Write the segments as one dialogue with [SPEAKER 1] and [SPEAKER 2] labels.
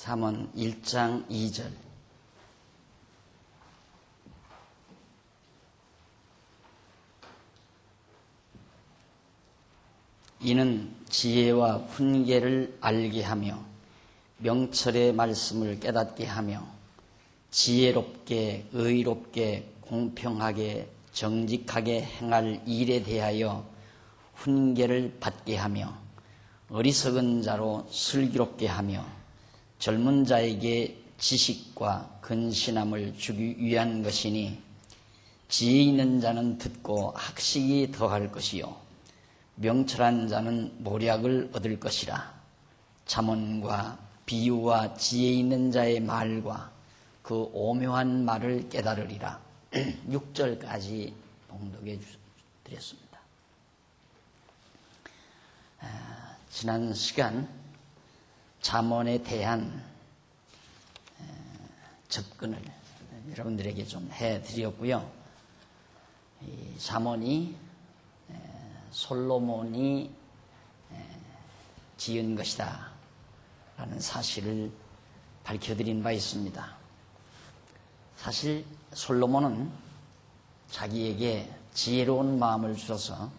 [SPEAKER 1] 잠언 1장 2절. 이는 지혜와 훈계를 알게 하며 명철의 말씀을 깨닫게 하며 지혜롭게 의롭게 공평하게 정직하게 행할 일에 대하여 훈계를 받게 하며 어리석은 자로 슬기롭게 하며 젊은 자에게 지식과 근신함을 주기 위한 것이니 지혜 있는 자는 듣고 학식이 더할 것이요 명철한 자는 모략을 얻을 것이라. 잠언과 비유와 지혜 있는 자의 말과 그 오묘한 말을 깨달으리라. 6절까지 봉독해 드렸습니다. 지난 시간 잠언에 대한 접근을 여러분들에게 좀 해드렸고요. 이 잠언이 솔로몬이 지은 것이다 라는 사실을 밝혀드린 바 있습니다. 사실 솔로몬은 자기에게 지혜로운 마음을 주셔서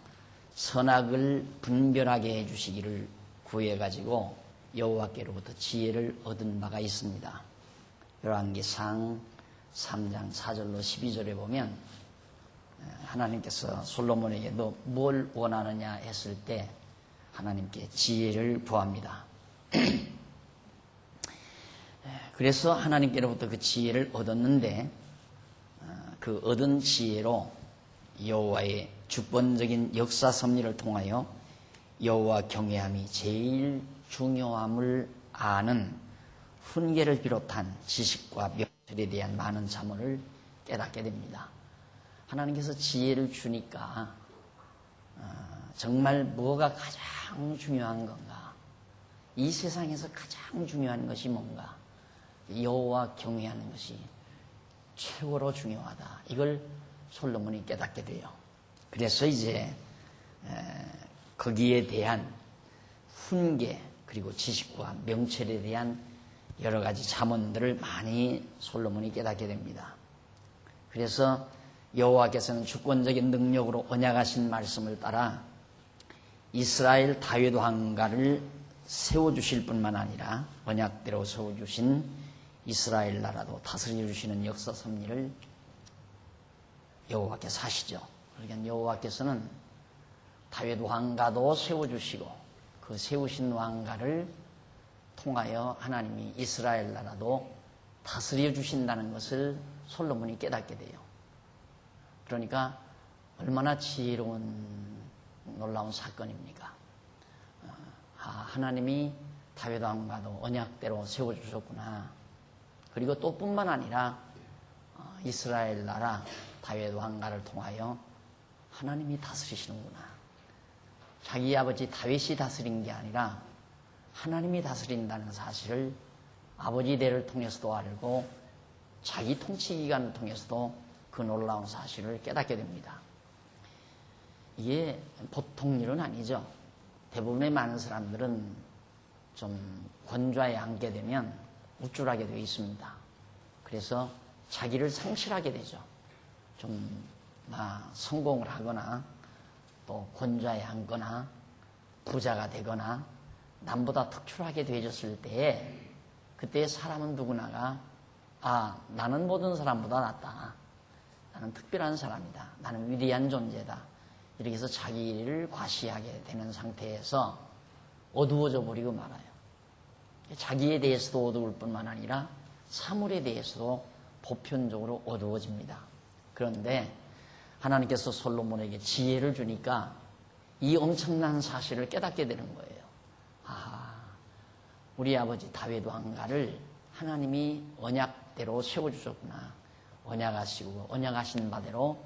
[SPEAKER 1] 선악을 분별하게 해주시기를 구해가지고 여호와께로부터 지혜를 얻은 바가 있습니다. 열왕기상 3장 4절로 12절에 보면 하나님께서 솔로몬에게 너 뭘 원하느냐 했을 때 하나님께 지혜를 구합니다. 그래서 하나님께로부터 그 지혜를 얻었는데 그 얻은 지혜로 여호와의 주권적인 역사 섭리를 통하여 여호와 경외함이 제일 중요함을 아는 훈계를 비롯한 지식과 명철에 대한 많은 자문을 깨닫게 됩니다. 하나님께서 지혜를 주니까 정말 뭐가 가장 중요한 건가? 이 세상에서 가장 중요한 것이 뭔가? 여호와 경외하는 것이 최고로 중요하다. 이걸 솔로몬이 깨닫게 돼요. 그래서 이제 거기에 대한 훈계 그리고 지식과 명철에 대한 여러 가지 잠언들을 많이 솔로몬이 깨닫게 됩니다. 그래서 여호와께서는 주권적인 능력으로 언약하신 말씀을 따라 이스라엘 다윗 왕가를 세워주실 뿐만 아니라 언약대로 세워주신 이스라엘 나라도 다스려 주시는 역사 섭리를 여호와께서 하시죠. 그러니까 여호와께서는 다윗 왕가도 세워주시고 그 세우신 왕가를 통하여 하나님이 이스라엘 나라도 다스려 주신다는 것을 솔로몬이 깨닫게 돼요. 그러니까 얼마나 지혜로운 놀라운 사건입니까? 하나님이 다윗 왕가도 언약대로 세워주셨구나. 그리고 또 뿐만 아니라 이스라엘 나라 다윗 왕가를 통하여 하나님이 다스리시는구나. 자기 아버지 다윗이 다스린 게 아니라 하나님이 다스린다는 사실을 아버지 대를 통해서도 알고 자기 통치 기간을 통해서도 그 놀라운 사실을 깨닫게 됩니다. 이게 보통 일은 아니죠. 대부분의 많은 사람들은 좀 권좌에 앉게 되면 우쭐하게 되어 있습니다. 그래서 자기를 상실하게 되죠. 좀 성공을 하거나 또 권좌에 앉거나 부자가 되거나 남보다 특출하게 되어졌을 때에 그때 사람은 누구나가 나는 모든 사람보다 낫다. 나는 특별한 사람이다. 나는 위대한 존재다. 이렇게 해서 자기를 과시하게 되는 상태에서 어두워져 버리고 말아요. 자기에 대해서도 어두울 뿐만 아니라 사물에 대해서도 보편적으로 어두워집니다. 그런데 하나님께서 솔로몬에게 지혜를 주니까 이 엄청난 사실을 깨닫게 되는 거예요. 우리 아버지 다윗 왕가를 하나님이 언약대로 세워주셨구나. 언약하시고 언약하신 바대로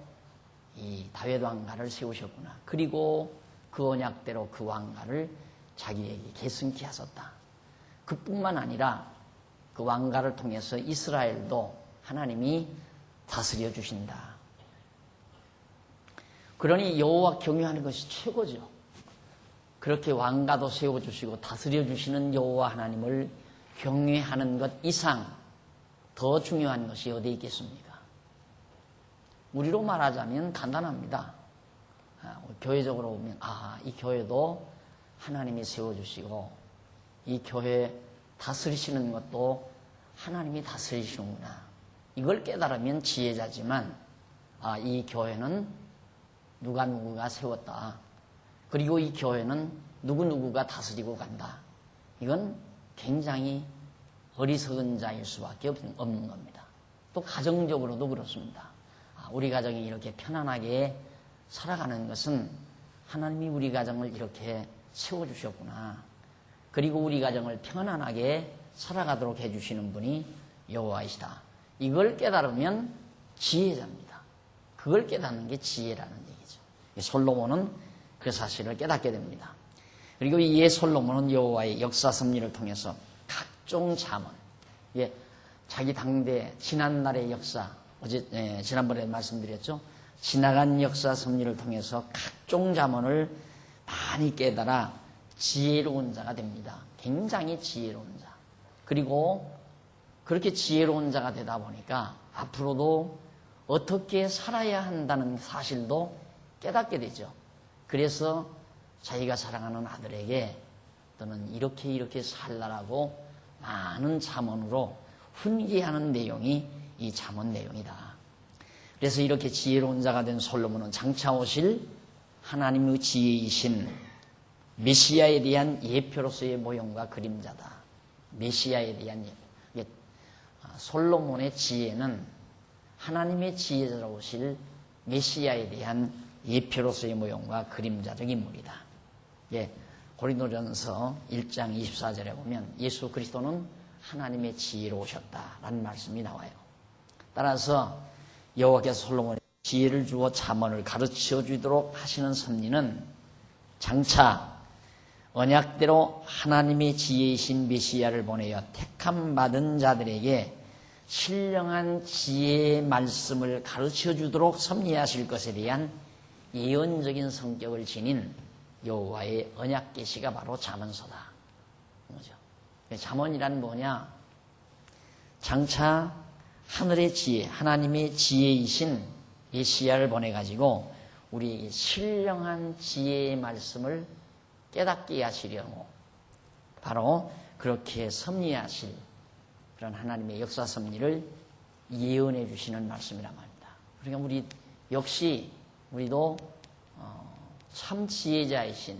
[SPEAKER 1] 이 다윗 왕가를 세우셨구나. 그리고 그 언약대로 그 왕가를 자기에게 계승케 하셨다. 그뿐만 아니라 그 왕가를 통해서 이스라엘도 하나님이 다스려 주신다. 그러니 여호와 경외하는 것이 최고죠. 그렇게 왕가도 세워주시고 다스려 주시는 여호와 하나님을 경외하는 것 이상 더 중요한 것이 어디 있겠습니까? 우리로 말하자면 간단합니다. 교회적으로 보면 이 교회도 하나님이 세워주시고 이 교회 다스리시는 것도 하나님이 다스리시는구나. 이걸 깨달으면 지혜자지만 이 교회는 누가 세웠다. 그리고 이 교회는 누구가 다스리고 간다. 이건 굉장히 어리석은 자일 수밖에 없는 겁니다. 또 가정적으로도 그렇습니다. 우리 가정이 이렇게 편안하게 살아가는 것은 하나님이 우리 가정을 이렇게 세워주셨구나. 그리고 우리 가정을 편안하게 살아가도록 해주시는 분이 여호와이시다. 이걸 깨달으면 지혜자입니다. 그걸 깨닫는 게 지혜라는 얘기죠. 솔로몬은 그 사실을 깨닫게 됩니다. 그리고 이에 솔로몬은 여호와의 역사 섭리를 통해서 각종 잠언, 자기 당대 지난날의 역사, 지난번에 말씀드렸죠. 지나간 역사 섭리를 통해서 각종 잠언을 많이 깨달아 지혜로운 자가 됩니다. 굉장히 지혜로운 자. 그리고 그렇게 지혜로운 자가 되다 보니까 앞으로도 어떻게 살아야 한다는 사실도 깨닫게 되죠. 그래서 자기가 사랑하는 아들에게 너는 이렇게 살라라고 많은 잠언으로 훈계하는 내용이 이 잠언 내용이다. 그래서 이렇게 지혜로운 자가 된 솔로몬은 장차 오실 하나님의 지혜이신 메시아에 대한 예표로서의 모형과 그림자다. 메시아에 대한 예표. 솔로몬의 지혜는 하나님의 지혜자로 오실 메시아에 대한 예표로서의 모형과 그림자적 인물이다. 고린도전서 1장 24절에 보면 예수 그리스도는 하나님의 지혜로 오셨다라는 말씀이 나와요. 따라서 여호와께서 솔로몬에게 지혜를 주어 잠언을 가르쳐 주도록 하시는 섭리는 장차 언약대로 하나님의 지혜이신 메시아를 보내어 택함 받은 자들에게 신령한 지혜의 말씀을 가르쳐 주도록 섭리하실 것에 대한 예언적인 성격을 지닌 여호와의 언약 계시가 바로 잠언서다. 그죠? 잠언이란 뭐냐? 장차 하늘의 지혜, 하나님의 지혜이신 메시아를 보내가지고 우리 신령한 지혜의 말씀을 깨닫게 하시려고 바로 그렇게 섭리하실 그런 하나님의 역사 섭리를 예언해 주시는 말씀이란 말입니다. 그러니까 우리 역시 우리도 참 지혜자이신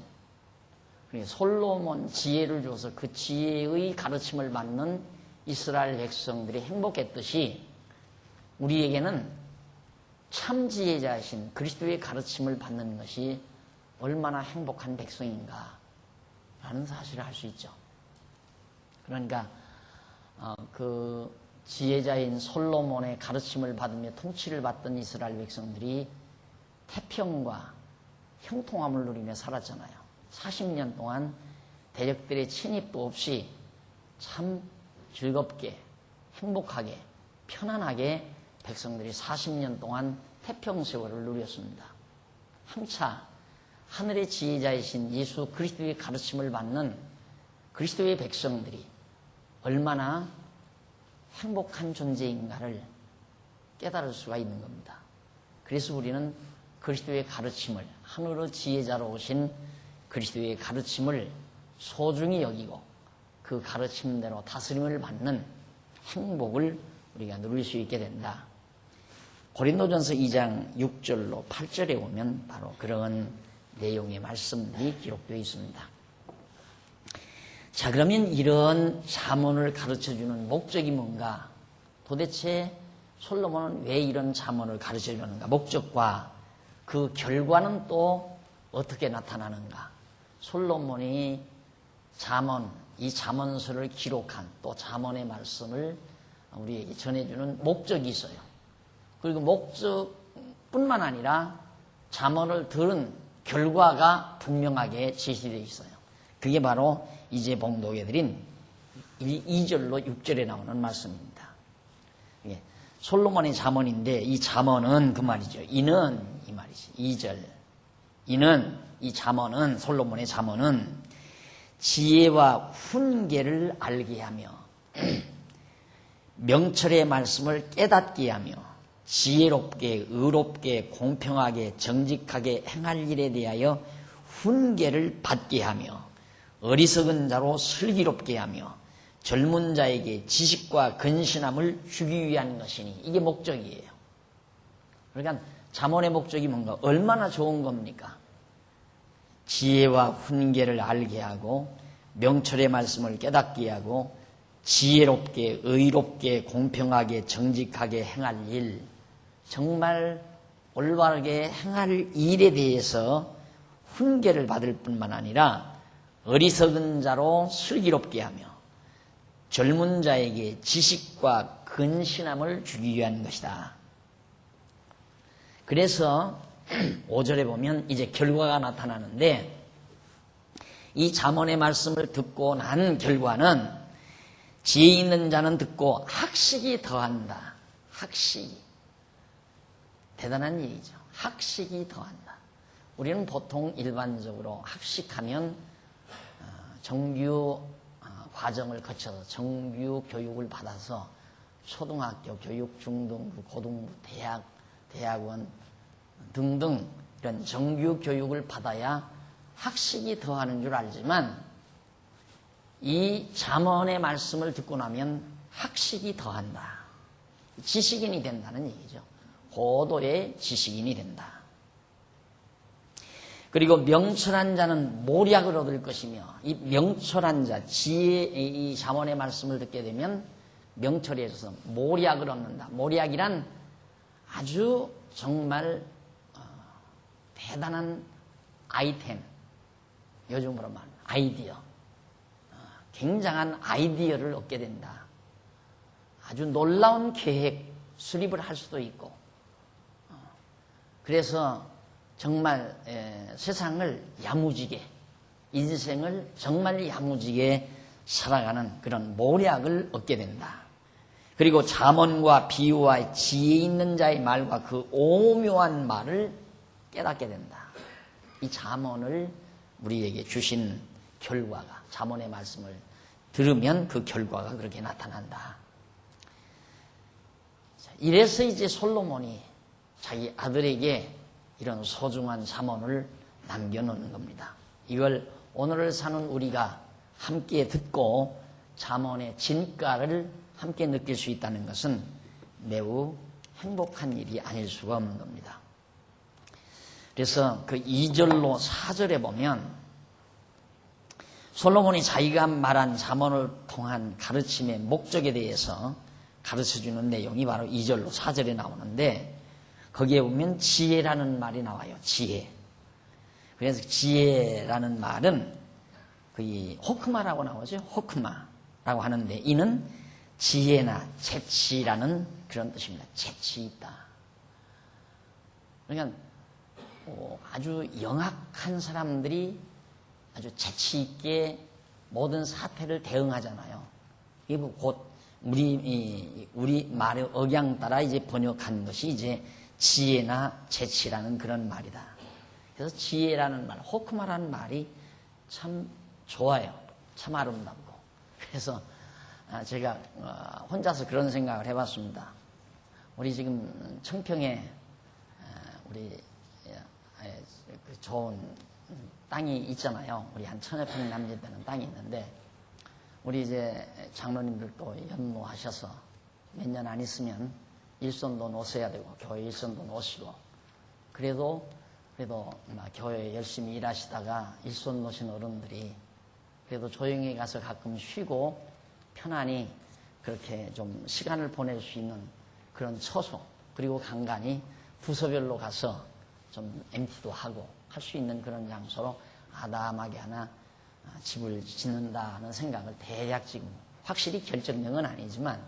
[SPEAKER 1] 솔로몬 지혜를 줘서 그 지혜의 가르침을 받는 이스라엘 백성들이 행복했듯이 우리에게는 참 지혜자이신 그리스도의 가르침을 받는 것이 얼마나 행복한 백성인가 라는 사실을 알 수 있죠. 그러니까 그 지혜자인 솔로몬의 가르침을 받으며 통치를 받던 이스라엘 백성들이 태평과 형통함을 누리며 살았잖아요. 40년 동안 대적들의 침입도 없이 참 즐겁게 행복하게 편안하게 백성들이 40년 동안 태평세월을 누렸습니다. 한차 하늘의 지혜자이신 예수 그리스도의 가르침을 받는 그리스도의 백성들이 얼마나 행복한 존재인가를 깨달을 수가 있는 겁니다. 그래서 우리는 그리스도의 가르침을 하늘의 지혜자로 오신 그리스도의 가르침을 소중히 여기고 그 가르침대로 다스림을 받는 행복을 우리가 누릴 수 있게 된다. 고린도전서 2장 6절로 8절에 보면 바로 그런 내용의 말씀이 기록되어 있습니다. 자, 그러면 이런 잠언을 가르쳐주는 목적이 뭔가? 도대체 솔로몬은 왜 이런 잠언을 가르쳐주는가? 목적과 그 결과는 또 어떻게 나타나는가? 솔로몬이 잠언, 이 잠언서를 기록한 또 잠언의 말씀을 우리에게 전해주는 목적이 있어요. 그리고 목적뿐만 아니라 잠언을 들은 결과가 분명하게 제시되어 있어요. 그게 바로 이제 봉독해드린 2절로 6절에 나오는 말씀입니다. 솔로몬의 잠언인데 이 잠언은 그 말이죠. 이는 이 말이지. 2절. 이는 이 잠언은 솔로몬의 잠언은 지혜와 훈계를 알게 하며 명철의 말씀을 깨닫게 하며 지혜롭게 의롭게 공평하게 정직하게 행할 일에 대하여 훈계를 받게 하며 어리석은 자로 슬기롭게 하며 젊은 자에게 지식과 근신함을 주기 위한 것이니 이게 목적이에요. 그러니까 잠언의 목적이 뭔가 얼마나 좋은 겁니까? 지혜와 훈계를 알게 하고 명철의 말씀을 깨닫게 하고 지혜롭게 의롭게 공평하게 정직하게 행할 일, 정말 올바르게 행할 일에 대해서 훈계를 받을 뿐만 아니라 어리석은 자로 슬기롭게 하며 젊은 자에게 지식과 근신함을 주기 위한 것이다. 그래서 5절에 보면 이제 결과가 나타나는데 이 잠언의 말씀을 듣고 난 결과는 지혜 있는 자는 듣고 학식이 더한다. 학식이. 대단한 일이죠. 학식이 더한다. 우리는 보통 일반적으로 학식하면 정규 과정을 거쳐서 정규 교육을 받아서 초등학교 교육, 중등부, 고등부, 대학원 등등 이런 정규 교육을 받아야 학식이 더하는 줄 알지만 이 잠언의 말씀을 듣고 나면 학식이 더한다. 지식인이 된다는 얘기죠. 고도의 지식인이 된다. 그리고 명철한 자는 모략을 얻을 것이며 이 명철한 자, 지혜의 이 잠언의 말씀을 듣게 되면 명철에 있어서 모략을 얻는다. 모략이란 아주 정말 대단한 아이템, 요즘으로 말하면 아이디어, 굉장한 아이디어를 얻게 된다. 아주 놀라운 계획, 수립을 할 수도 있고 그래서 정말 세상을 야무지게, 인생을 정말 야무지게 살아가는 그런 모략을 얻게 된다. 그리고 잠언과 비유와 지혜 있는 자의 말과 그 오묘한 말을 깨닫게 된다. 이 잠언을 우리에게 주신 결과가, 잠언의 말씀을 들으면 그 결과가 그렇게 나타난다. 이래서 이제 솔로몬이 자기 아들에게 이런 소중한 잠언을 남겨놓는 겁니다. 이걸 오늘을 사는 우리가 함께 듣고 잠언의 진가를 함께 느낄 수 있다는 것은 매우 행복한 일이 아닐 수가 없는 겁니다. 그래서 그 2절로 4절에 보면 솔로몬이 자기가 말한 잠언을 통한 가르침의 목적에 대해서 가르쳐주는 내용이 바로 2절로 4절에 나오는데 거기에 보면 지혜라는 말이 나와요. 지혜. 그래서 지혜라는 말은 그 호크마라고 나오죠. 호크마라고 하는데 이는 지혜나 재치라는 그런 뜻입니다. 재치 있다. 그러니까 아주 영악한 사람들이 아주 재치 있게 모든 사태를 대응하잖아요. 이게 곧 우리 말의 억양 따라 이제 번역한 것이 이제 지혜나 재치라는 그런 말이다. 그래서 지혜라는 말, 호크마라는 말이 참 좋아요. 참 아름답고. 그래서 제가 혼자서 그런 생각을 해봤습니다. 우리 지금 청평에 우리 좋은 땅이 있잖아요. 우리 한 1000여 평 남짓 되는 땅이 있는데 우리 이제 장로님들도 연모하셔서 몇 년 안 있으면 일손도 놓으셔야 되고 교회 일손도 놓으시고 그래도 교회에 열심히 일하시다가 일손 놓으신 어른들이 그래도 조용히 가서 가끔 쉬고 편안히 그렇게 좀 시간을 보낼 수 있는 그런 처소 그리고 간간히 부서별로 가서 좀 MT도 하고 할 수 있는 그런 장소로 아담하게 하나 집을 짓는다는 생각을 대략 지금 확실히 결정력은 아니지만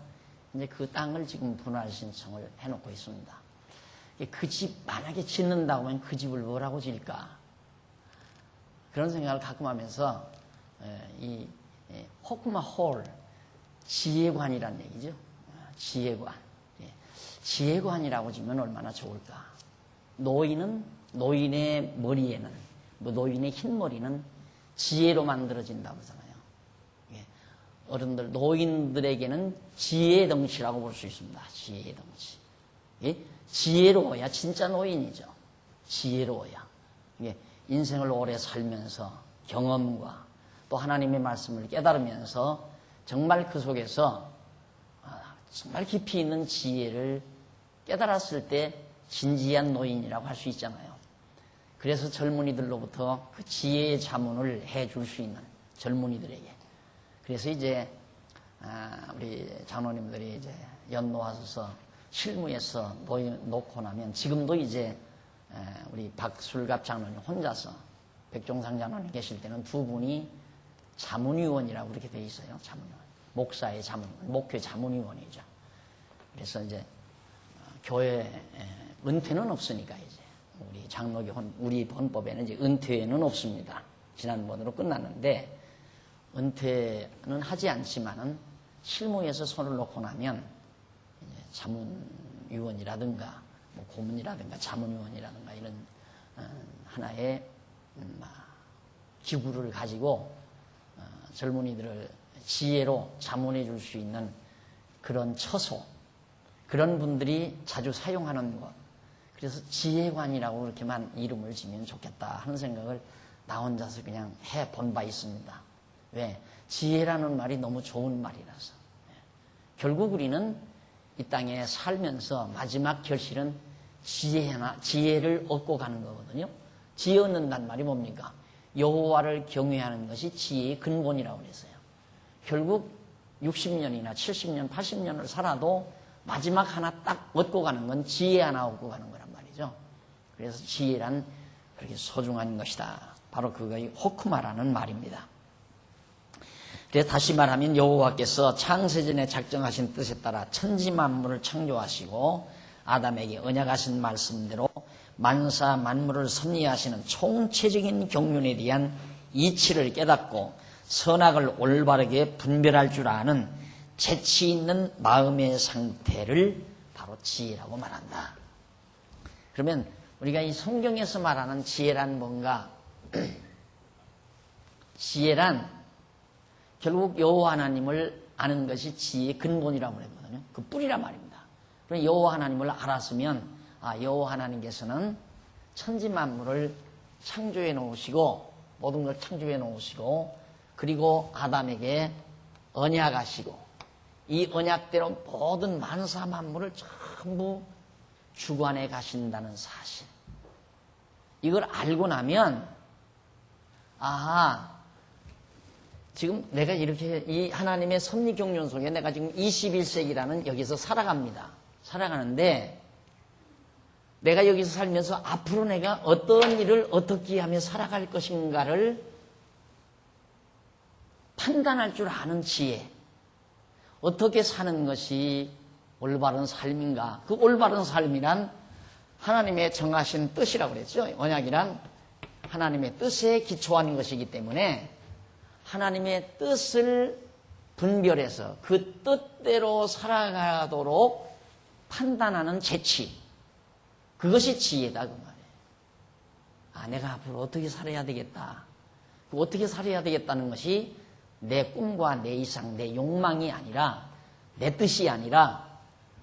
[SPEAKER 1] 이제 그 땅을 지금 분할 신청을 해놓고 있습니다. 그 집 만약에 짓는다고 하면 그 집을 뭐라고 지을까? 그런 생각을 가끔 하면서 이 호크마 홀 지혜관이라는 얘기죠. 지혜관. 지혜관이라고 지면 얼마나 좋을까? 노인의 머리에는 노인의 흰머리는 지혜로 만들어진다고 하잖아요. 어른들, 노인들에게는 지혜의 덩치라고 볼 수 있습니다. 지혜의 덩치. 예? 지혜로워야 진짜 노인이죠. 지혜로워야. 이게 인생을 오래 살면서 경험과 또 하나님의 말씀을 깨달으면서 정말 그 속에서 정말 깊이 있는 지혜를 깨달았을 때 진지한 노인이라고 할 수 있잖아요. 그래서 젊은이들로부터 그 지혜의 자문을 해줄 수 있는 젊은이들에게. 그래서 이제 우리 장로님들이 이제 연노하셔서 실무에서 놓고 나면 지금도 이제 우리 박술갑 장로님 혼자서 백종상 장로님 계실 때는 두 분이 자문위원이라고 그렇게 돼 있어요. 자문위원. 목사의 자문, 목회 자문위원이죠. 그래서 이제 교회 은퇴는 없으니까 이제 우리 장로교 우리 헌법에는 이제 은퇴는 없습니다. 지난번으로 끝났는데 은퇴는 하지 않지만은 실무에서 손을 놓고 나면 이제 자문위원이라든가 뭐 고문이라든가 자문위원이라든가 이런 하나의 기구를 가지고 젊은이들을 지혜로 자문해 줄 수 있는 그런 처소, 그런 분들이 자주 사용하는 것. 그래서 지혜관이라고 그렇게만 이름을 지면 좋겠다 하는 생각을 나 혼자서 그냥 해본 바 있습니다. 왜? 지혜라는 말이 너무 좋은 말이라서. 결국 우리는 이 땅에 살면서 마지막 결실은 지혜를 얻고 가는 거거든요. 지혜 얻는다는 말이 뭡니까? 여호와를 경외하는 것이 지혜의 근본이라고 그랬어요. 결국 60년이나 70년, 80년을 살아도 마지막 하나 딱 얻고 가는 건 지혜 하나 얻고 가는 거란 말이죠. 그래서 지혜란 그렇게 소중한 것이다. 바로 그거의 호크마라는 말입니다. 그래서 다시 말하면 여호와께서 창세전에 작정하신 뜻에 따라 천지 만물을 창조하시고 아담에게 언약하신 말씀대로 만사 만물을 섭리하시는 총체적인 경륜에 대한 이치를 깨닫고 선악을 올바르게 분별할 줄 아는 재치 있는 마음의 상태를 바로 지혜라고 말한다. 그러면 우리가 이 성경에서 말하는 지혜란 뭔가? 지혜란 결국 여호와 하나님을 아는 것이 지혜의 근본이라고 그랬거든요. 그 뿌리란 말입니다. 그럼 여호와 하나님을 알았으면 여호와 하나님께서는 천지 만물을 창조해 놓으시고 모든 걸 창조해 놓으시고 그리고 아담에게 언약하시고 이 언약대로 모든 만사 만물을 전부 주관해 가신다는 사실. 이걸 알고 나면 지금 내가 이렇게 이 하나님의 섭리 경륜 속에 내가 지금 21세기라는 여기서 살아갑니다. 살아가는데 내가 여기서 살면서 앞으로 내가 어떤 일을 어떻게 하며 살아갈 것인가를 판단할 줄 아는 지혜. 어떻게 사는 것이 올바른 삶인가? 그 올바른 삶이란 하나님의 정하신 뜻이라고 그랬죠. 언약이란 하나님의 뜻에 기초한 것이기 때문에 하나님의 뜻을 분별해서 그 뜻대로 살아가도록 판단하는 재치. 그것이 지혜다 그 말이에요. 내가 앞으로 어떻게 살아야 되겠다. 어떻게 살아야 되겠다는 것이 내 꿈과 내 이상, 내 욕망이 아니라 내 뜻이 아니라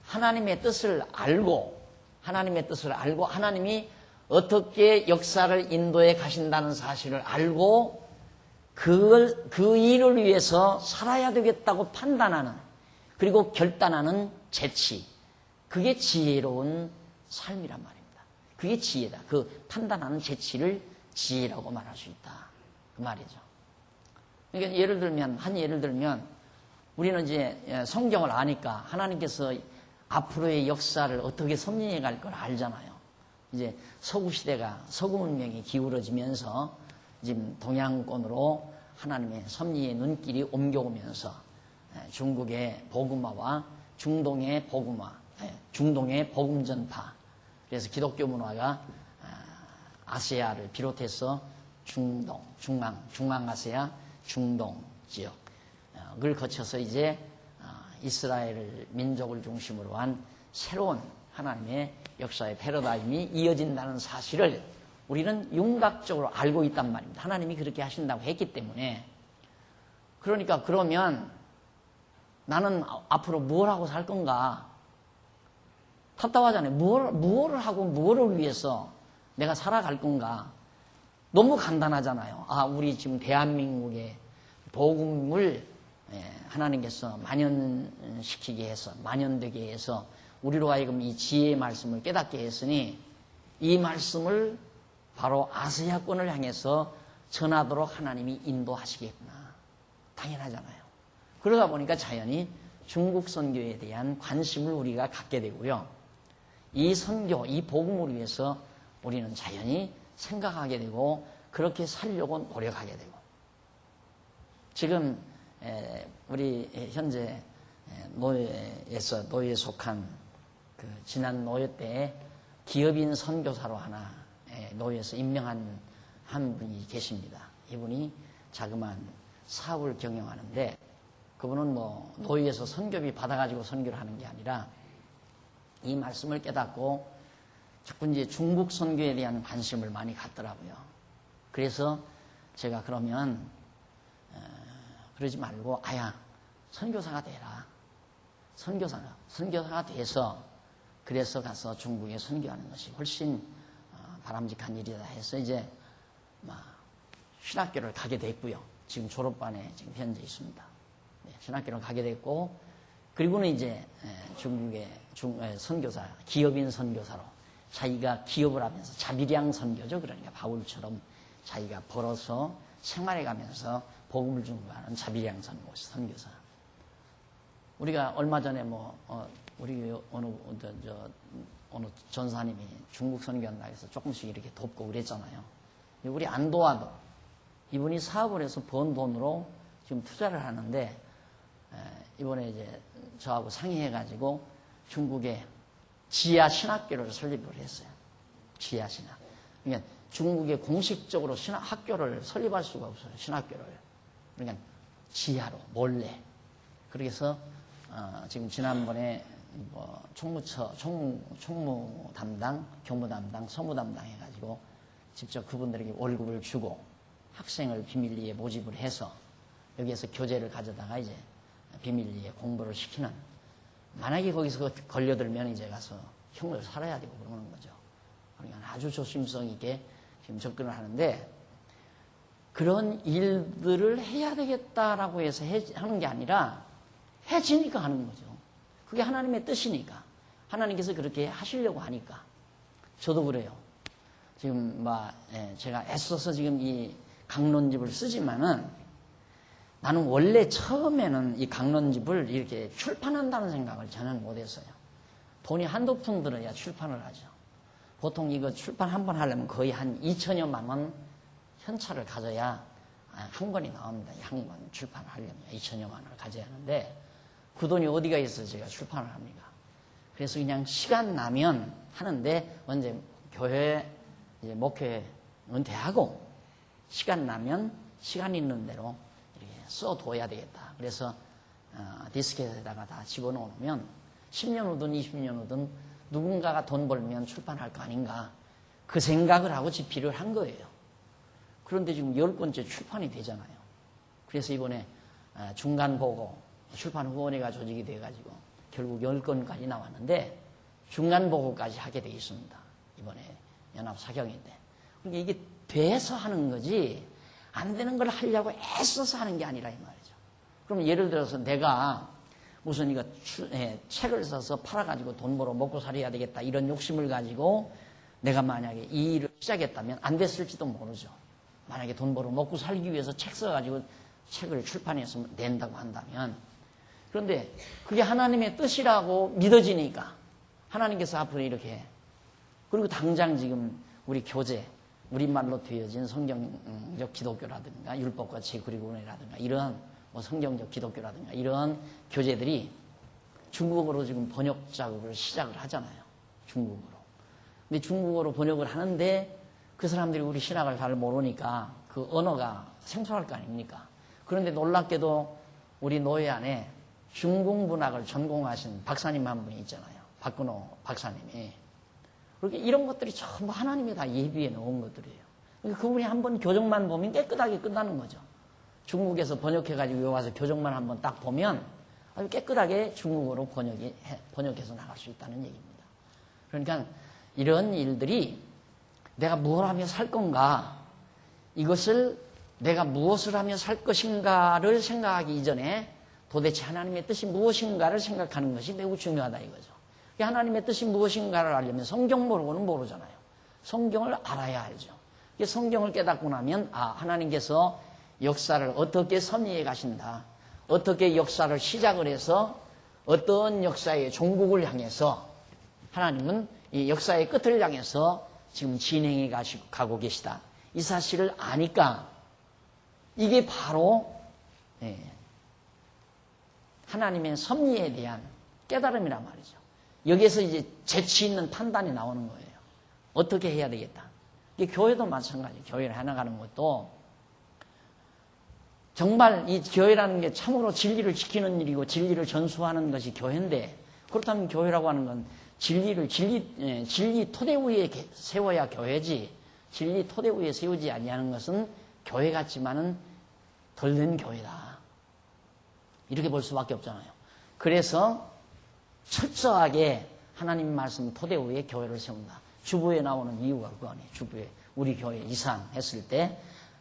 [SPEAKER 1] 하나님의 뜻을 알고 하나님이 어떻게 역사를 인도해 가신다는 사실을 알고 그 일을 위해서 살아야 되겠다고 판단하는 그리고 결단하는 재치. 그게 지혜로운 삶이란 말입니다. 그게 지혜다. 그 판단하는 재치를 지혜라고 말할 수 있다. 그 말이죠. 그러니까 예를 들면 우리는 이제 성경을 아니까 하나님께서 앞으로의 역사를 어떻게 섭리해 갈 걸 알잖아요. 이제 서구 시대가 서구 문명이 기울어지면서 지금 동양권으로 하나님의 섭리의 눈길이 옮겨오면서 중국의 복음화와 중동의 복음화, 중동의 복음 전파. 그래서 기독교 문화가 아시아를 비롯해서 중동, 중앙아시아, 중동 지역을 거쳐서 이제 이스라엘 민족을 중심으로 한 새로운 하나님의 역사의 패러다임이 이어진다는 사실을 우리는 윤곽적으로 알고 있단 말입니다. 하나님이 그렇게 하신다고 했기 때문에. 그러니까 그러면 나는 앞으로 뭘 하고 살 건가? 답답하잖아요. 무엇을 하고 무엇을 위해서 내가 살아갈 건가? 너무 간단하잖아요. 아, 우리 지금 대한민국의 복음을 하나님께서 만연시키게 해서, 만연되게 해서 우리로 하여금 이 지혜의 말씀을 깨닫게 했으니 이 말씀을 바로 아시아권을 향해서 전하도록 하나님이 인도하시겠구나. 당연하잖아요. 그러다 보니까 자연히 중국 선교에 대한 관심을 우리가 갖게 되고요. 이 선교, 이 복음을 위해서 우리는 자연히 생각하게 되고 그렇게 살려고 노력하게 되고, 지금 우리 현재 노예에 속한 그 지난 노예 때 기업인 선교사로 하나 노예에서 임명한 한 분이 계십니다. 이분이 자그마한 사업을 경영하는데, 그분은 뭐 노예에서 선교비 받아가지고 선교를 하는 게 아니라 이 말씀을 깨닫고 자꾸 이제 중국 선교에 대한 관심을 많이 갖더라고요. 그래서 제가 그러면 그러지 말고 아야 선교사가 되라. 선교사가 돼서 그래서 가서 중국에 선교하는 것이 훨씬 바람직한 일이다 해서 이제 신학교를 가게 됐고요. 지금 졸업반에 지금 현재 있습니다. 네, 신학교를 가게 됐고, 그리고는 이제 중국의 선교사, 기업인 선교사로 자기가 기업을 하면서 자비량 선교죠. 그러니까 바울처럼 자기가 벌어서 생활해 가면서 복음을 전하는 자비량 선교사. 우리가 얼마 전에 우리 어느 전사님이 중국 선교한다 해서 조금씩 이렇게 돕고 그랬잖아요. 우리 안 도와도 이분이 사업을 해서 번 돈으로 지금 투자를 하는데, 이번에 이제 저하고 상의해가지고 중국에 지하 신학교를 설립을 했어요. 지하 신학. 그러니까 중국에 공식적으로 학교를 설립할 수가 없어요. 신학교를. 그러니까 지하로 몰래. 그래서 지금 지난번에 총무 담당, 교무 담당, 서무 담당 해가지고 직접 그분들에게 월급을 주고 학생을 비밀리에 모집을 해서 여기에서 교재를 가져다가 이제 비밀리에 공부를 시키는, 만약에 거기서 걸려들면 이제 가서 형을 살아야 되고 그러는 거죠. 그러니까 아주 조심성 있게 지금 접근을 하는데, 그런 일들을 해야 되겠다라고 해서 하는 게 아니라 해지니까 하는 거죠. 그게 하나님의 뜻이니까. 하나님께서 그렇게 하시려고 하니까. 저도 그래요. 지금 제가 애써서 지금 이 강론집을 쓰지만은, 나는 원래 처음에는 이 강론집을 이렇게 출판한다는 생각을 저는 못했어요. 돈이 한두 푼 들어야 출판을 하죠. 보통 이거 출판 한 번 하려면 거의 한 2천여만 원 현찰을 가져야 한 권이 나옵니다. 한 권 출판을 하려면 2천여만 원을 가져야 하는데, 그 돈이 어디가 있어서 제가 출판을 합니까? 그래서 그냥 시간 나면 하는데, 언제 교회 이제 목회 은퇴하고 시간 나면 시간 있는 대로 이렇게 써둬야 되겠다. 그래서 디스켓에다가 다 집어넣으면 10년 후든 20년 후든 누군가가 돈 벌면 출판할 거 아닌가, 그 생각을 하고 집필을 한 거예요. 그런데 지금 10번째 출판이 되잖아요. 그래서 이번에 중간보고 출판후원회가 조직이 돼가지고 결국 10건까지 나왔는데, 중간보고까지 하게 돼 있습니다. 이번에 연합사경인데. 그러니까 이게 돼서 하는 거지 안 되는 걸 하려고 애써서 하는 게 아니라 이 말이죠. 그럼 예를 들어서 내가 무슨 이거 책을 써서 팔아가지고 돈 벌어 먹고 살아야 되겠다 이런 욕심을 가지고 내가 만약에 이 일을 시작했다면 안 됐을지도 모르죠. 만약에 돈 벌어 먹고 살기 위해서 책 써가지고 책을 출판해서 낸다고 한다면, 그런데 그게 하나님의 뜻이라고 믿어지니까 하나님께서 앞으로 이렇게, 그리고 당장 지금 우리 교재, 우리말로 되어진 성경적 기독교라든가 율법과 제9리 은혜라든가 이런 성경적 기독교라든가 이런 교재들이 중국어로 지금 번역 작업을 시작을 하잖아요. 중국어로. 근데 중국어로 번역을 하는데 그 사람들이 우리 신학을 잘 모르니까 그 언어가 생소할 거 아닙니까? 그런데 놀랍게도 우리 노예 안에 중국 문학을 전공하신 박사님 한 분이 있잖아요. 박근호 박사님이. 그렇게 이런 것들이 전부 하나님이 다 예비해 놓은 것들이에요. 그러니까 그분이 한번 교정만 보면 깨끗하게 끝나는 거죠. 중국에서 번역해가지고 여기 와서 교정만 한번 딱 보면 아주 깨끗하게 중국어로 번역해서 나갈 수 있다는 얘기입니다. 그러니까 이런 일들이 내가 무엇을 하며 살 건가, 이것을 내가 무엇을 하며 살 것인가를 생각하기 이전에 도대체 하나님의 뜻이 무엇인가를 생각하는 것이 매우 중요하다 이거죠. 하나님의 뜻이 무엇인가를 알려면 성경 모르고는 모르잖아요. 성경을 알아야 알죠. 성경을 깨닫고 나면 하나님께서 역사를 어떻게 섭리해 가신다. 어떻게 역사를 시작을 해서 어떤 역사의 종국을 향해서 하나님은 이 역사의 끝을 향해서 지금 진행해 가고 계시다. 이 사실을 아니까 이게 바로 하나님의 섭리에 대한 깨달음이란 말이죠. 여기에서 이제 재치 있는 판단이 나오는 거예요. 어떻게 해야 되겠다. 이게 교회도 마찬가지예요. 교회를 해나가는 것도 정말 이 교회라는 게 참으로 진리를 지키는 일이고 진리를 전수하는 것이 교회인데, 그렇다면 교회라고 하는 건 진리 토대 위에 세워야 교회지, 진리 토대 위에 세우지 아니하는 것은 교회 같지만은 덜 된 교회다. 이렇게 볼 수밖에 없잖아요. 그래서 철저하게 하나님 말씀 토대 위에 교회를 세운다. 주부에 나오는 이유가 그거 아니에요. 주부에 우리 교회 이상했을 때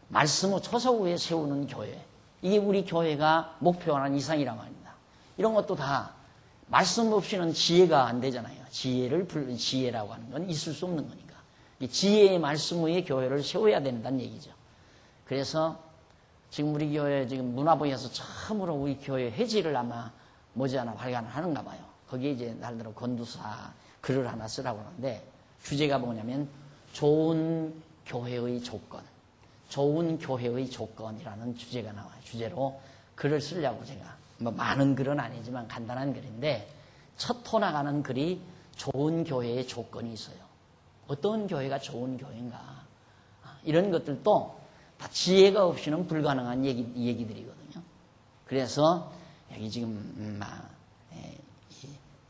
[SPEAKER 1] 말씀을 초소 위에 세우는 교회, 이게 우리 교회가 목표하는 이상이란 말입니다. 이런 것도 다 말씀 없이는 지혜가 안 되잖아요. 지혜라고 하는 건 있을 수 없는 거니까. 이 지혜의 말씀 위에 교회를 세워야 된다는 얘기죠. 그래서 지금 우리 교회 지금 문화부에서 처음으로 우리 교회 회지를 아마 머지않아 발간을 하는가 봐요. 거기에 이제 날대로 건두사 글을 하나 쓰라고 하는데, 주제가 뭐냐면 좋은 교회의 조건, 좋은 교회의 조건이라는 주제가 나와요. 주제로 글을 쓰려고 제가 많은 글은 아니지만 간단한 글인데, 첫 토 나가는 글이 좋은 교회의 조건이 있어요. 어떤 교회가 좋은 교회인가, 이런 것들도 다 지혜가 없이는 불가능한 얘기들이거든요. 그래서 여기 지금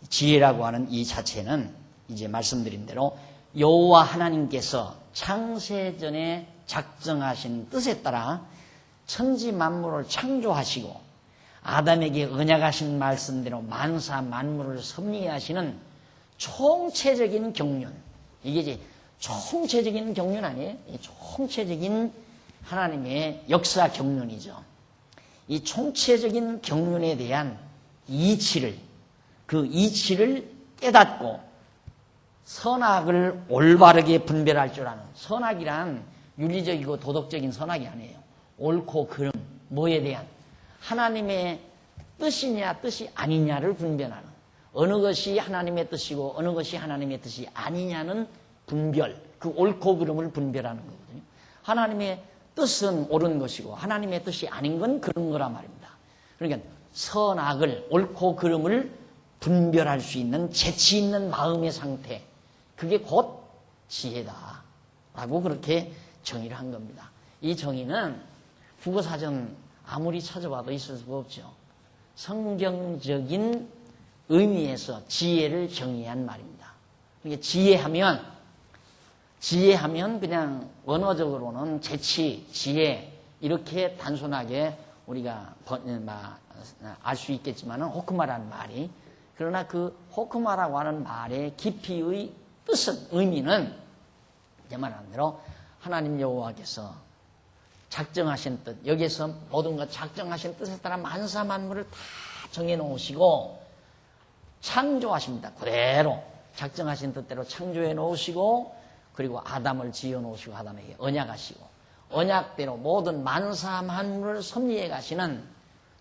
[SPEAKER 1] 지혜라고 하는 이 자체는 이제 말씀드린 대로 여호와 하나님께서 창세전에 작정하신 뜻에 따라 천지 만물을 창조하시고 아담에게 언약하신 말씀대로 만사 만물을 섭리하시는 총체적인 경륜, 이게 이제 총체적인 경륜 아니에요? 총체적인 하나님의 역사 경륜이죠. 이 총체적인 경륜에 대한 이치를, 그 이치를 깨닫고 선악을 올바르게 분별할 줄 아는, 선악이란 윤리적이고 도덕적인 선악이 아니에요. 옳고 그름, 뭐에 대한 하나님의 뜻이냐 뜻이 아니냐를 분별하는, 어느 것이 하나님의 뜻이고 어느 것이 하나님의 뜻이 아니냐는 분별, 그 옳고 그름을 분별하는 거거든요. 하나님의 뜻은 옳은 것이고 하나님의 뜻이 아닌 건 그런 거란 말입니다. 그러니까 선악을, 옳고 그름을 분별할 수 있는 재치 있는 마음의 상태, 그게 곧 지혜다라고 그렇게 정의를 한 겁니다. 이 정의는 국어사전 아무리 찾아봐도 있을 수가 없죠. 성경적인 의미에서 지혜를 정의한 말입니다. 그러니까 지혜하면 그냥 언어적으로는 재치, 지혜 이렇게 단순하게 우리가 알 수 있겠지만 호크마라는 말이, 그러나 그 호크마라고 하는 말의 깊이의 뜻은, 의미는 이제 말하는 대로 하나님 여호와께서 작정하신 뜻, 여기에서 모든 것 작정하신 뜻에 따라 만사 만물을 다 정해놓으시고 창조하십니다. 그대로 작정하신 뜻대로 창조해 놓으시고, 그리고 아담을 지어 놓으시고 아담에게 언약하시고 언약대로 모든 만사 만물을 섭리해 가시는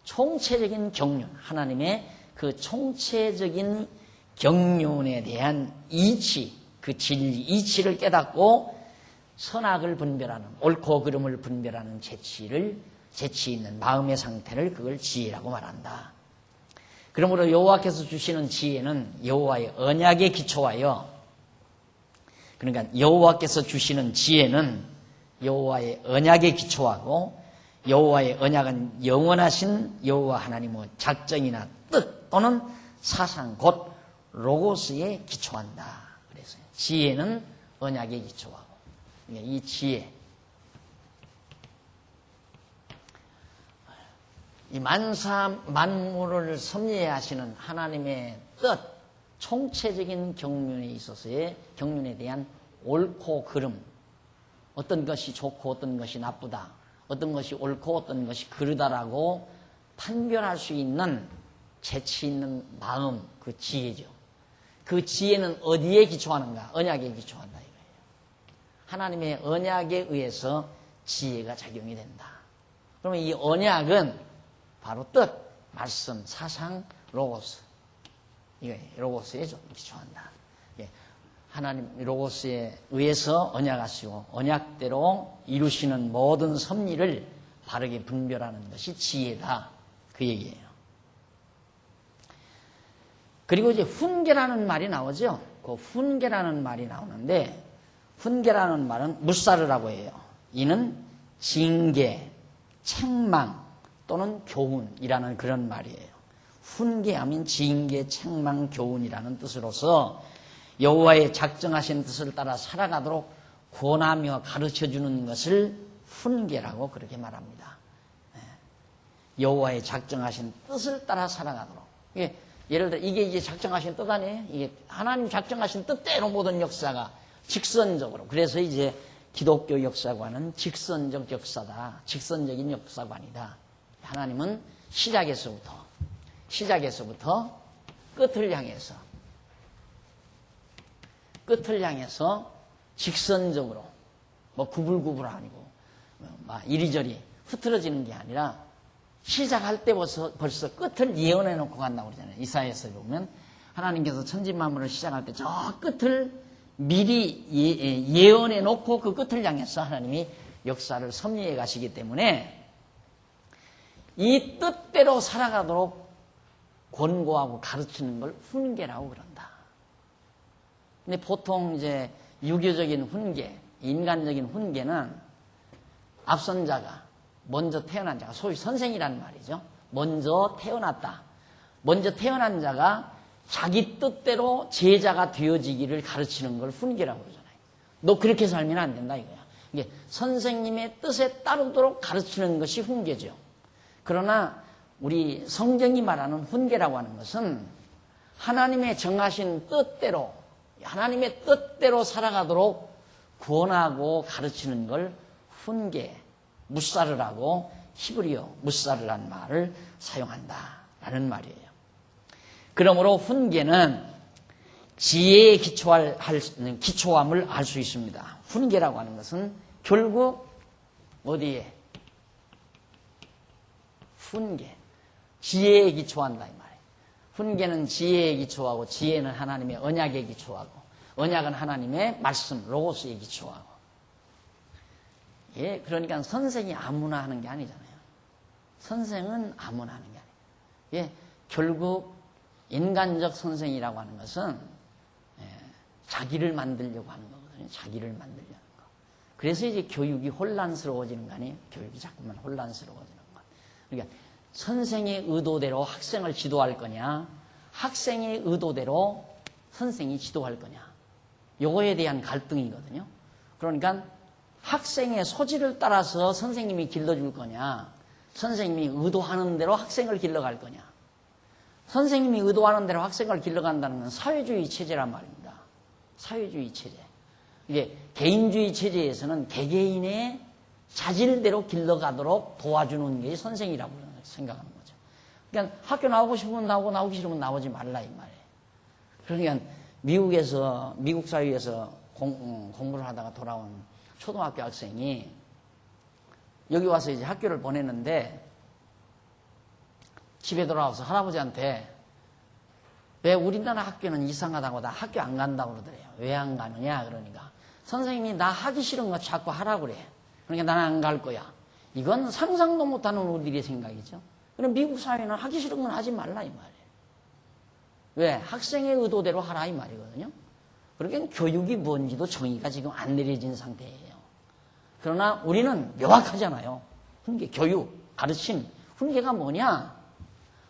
[SPEAKER 1] 총체적인 경륜, 하나님의 그 총체적인 경륜에 대한 이치, 그 진리, 이치를 깨닫고 선악을 분별하는, 옳고 그름을 분별하는 재치 있는 마음의 상태를, 그걸 지혜라고 말한다. 그러므로 여호와께서 주시는 지혜는 여호와의 언약에 기초하여, 그러니까 여호와께서 주시는 지혜는 여호와의 언약에 기초하고, 여호와의 언약은 영원하신 여호와 하나님의 작정이나 뜻 또는 사상, 곧 로고스에 기초한다. 그래서 지혜는 언약에 기초하고, 이 이 만사 만물을 섭리하시는 하나님의 뜻, 총체적인 경륜에 있어서의 경륜에 대한 옳고 그름, 어떤 것이 좋고 어떤 것이 나쁘다, 어떤 것이 옳고 어떤 것이 그르다라고 판별할 수 있는 재치 있는 마음, 그 지혜죠. 그 지혜는 어디에 기초하는가? 언약에 기초한다 이거예요. 하나님의 언약에 의해서 지혜가 작용이 된다. 그러면 이 언약은 바로 뜻, 말씀, 사상, 로고스. 이거예요. 로고스에 좀 기초한다. 예. 하나님 로고스에 의해서 언약하시고 언약대로 이루시는 모든 섭리를 바르게 분별하는 것이 지혜다. 그 얘기예요. 그리고 이제 훈계라는 말이 나오죠. 그 훈계라는 말이 나오는데 훈계라는 말은 무사르라고 해요. 이는 징계, 책망 또는 교훈이라는 그런 말이에요. 훈계하면 징계, 책망, 교훈이라는 뜻으로서 여호와의 작정하신 뜻을 따라 살아가도록 권하며 가르쳐주는 것을 훈계라고 그렇게 말합니다. 여호와의 작정하신 뜻을 따라 살아가도록. 예를 들어 이게 이제 작정하신 뜻 아니에요? 이게 하나님 작정하신 뜻대로 모든 역사가 직선적으로. 그래서 이제 기독교 역사관은 직선적 역사다. 직선적인 역사관이다. 하나님은 시작에서부터 끝을 향해서 직선적으로 뭐 구불구불 아니고 막 이리저리 흐트러지는 게 아니라 시작할 때 벌써 끝을 예언해 놓고 간다고 그러잖아요. 이사야서에 보면 하나님께서 천지만물을 시작할 때 저 끝을 미리 예언해 놓고 그 끝을 향해서 하나님이 역사를 섭리해 가시기 때문에 이 뜻대로 살아가도록 권고하고 가르치는 걸 훈계라고 그런다. 근데 보통 이제 유교적인 훈계, 인간적인 훈계는 앞선 자가, 먼저 태어난 자가, 소위 선생이라는 말이죠. 먼저 태어났다. 먼저 태어난 자가 자기 뜻대로 제자가 되어지기를 가르치는 걸 훈계라고 그러잖아요. 너 그렇게 살면 안 된다 이거야. 이게 선생님의 뜻에 따르도록 가르치는 것이 훈계죠. 그러나 우리 성경이 말하는 훈계라고 하는 것은 하나님의 정하신 뜻대로, 하나님의 뜻대로 살아가도록 구원하고 가르치는 걸 훈계, 무사르라고 히브리어 무사르라는 말을 사용한다라는 말이에요. 그러므로 훈계는 지혜에 기초함을 알 수 있습니다. 훈계라고 하는 것은 결국 어디에? 훈계, 지혜에 기초한다 이 말이에요. 훈계는 지혜에 기초하고 지혜는 하나님의 언약에 기초하고 언약은 하나님의 말씀, 로고스에 기초하고. 예, 그러니까 선생이 아무나 하는 게 아니잖아요. 선생은 아무나 하는 게 아니에요. 예, 결국 인간적 선생이라고 하는 것은 자기를 만들려고 하는 거거든요. 자기를 만들려는 거. 그래서 이제 교육이 혼란스러워지는 거 아니에요? 교육이 자꾸만 혼란스러워지는 거. 그러니까 선생의 의도대로 학생을 지도할 거냐, 학생의 의도대로 선생이 지도할 거냐. 요거에 대한 갈등이거든요. 그러니까 학생의 소질을 따라서 선생님이 길러줄 거냐, 선생님이 의도하는 대로 학생을 길러갈 거냐. 선생님이 의도하는 대로 학생을 길러간다는 건 사회주의 체제란 말입니다. 사회주의 체제. 이게 개인주의 체제에서는 개개인의 자질대로 길러가도록 도와주는 게 선생이라고 생각하는 거죠. 그러니까 학교 나오고 싶으면 나오고 나오기 싫으면 나오지 말라 이 말이에요. 그러니까 미국 사회에서 공부를 하다가 돌아온 초등학교 학생이 여기 와서 이제 학교를 보냈는데 집에 돌아와서 할아버지한테 왜 우리나라 학교는 이상하다고 나 학교 안 간다고 그러더래요. 왜 안 가느냐 그러니까 선생님이 나 하기 싫은 거 자꾸 하라고 그래. 그러니까 나는 안 갈 거야. 이건 상상도 못하는 우리들의 생각이죠. 그럼 미국 사회는 하기 싫은 건 하지 말라 이 말이에요. 왜? 학생의 의도대로 하라 이 말이거든요. 그러니까 교육이 뭔지도 정의가 지금 안 내려진 상태예요. 그러나 우리는 명확하잖아요. 훈계, 교육, 가르침. 훈계가 뭐냐?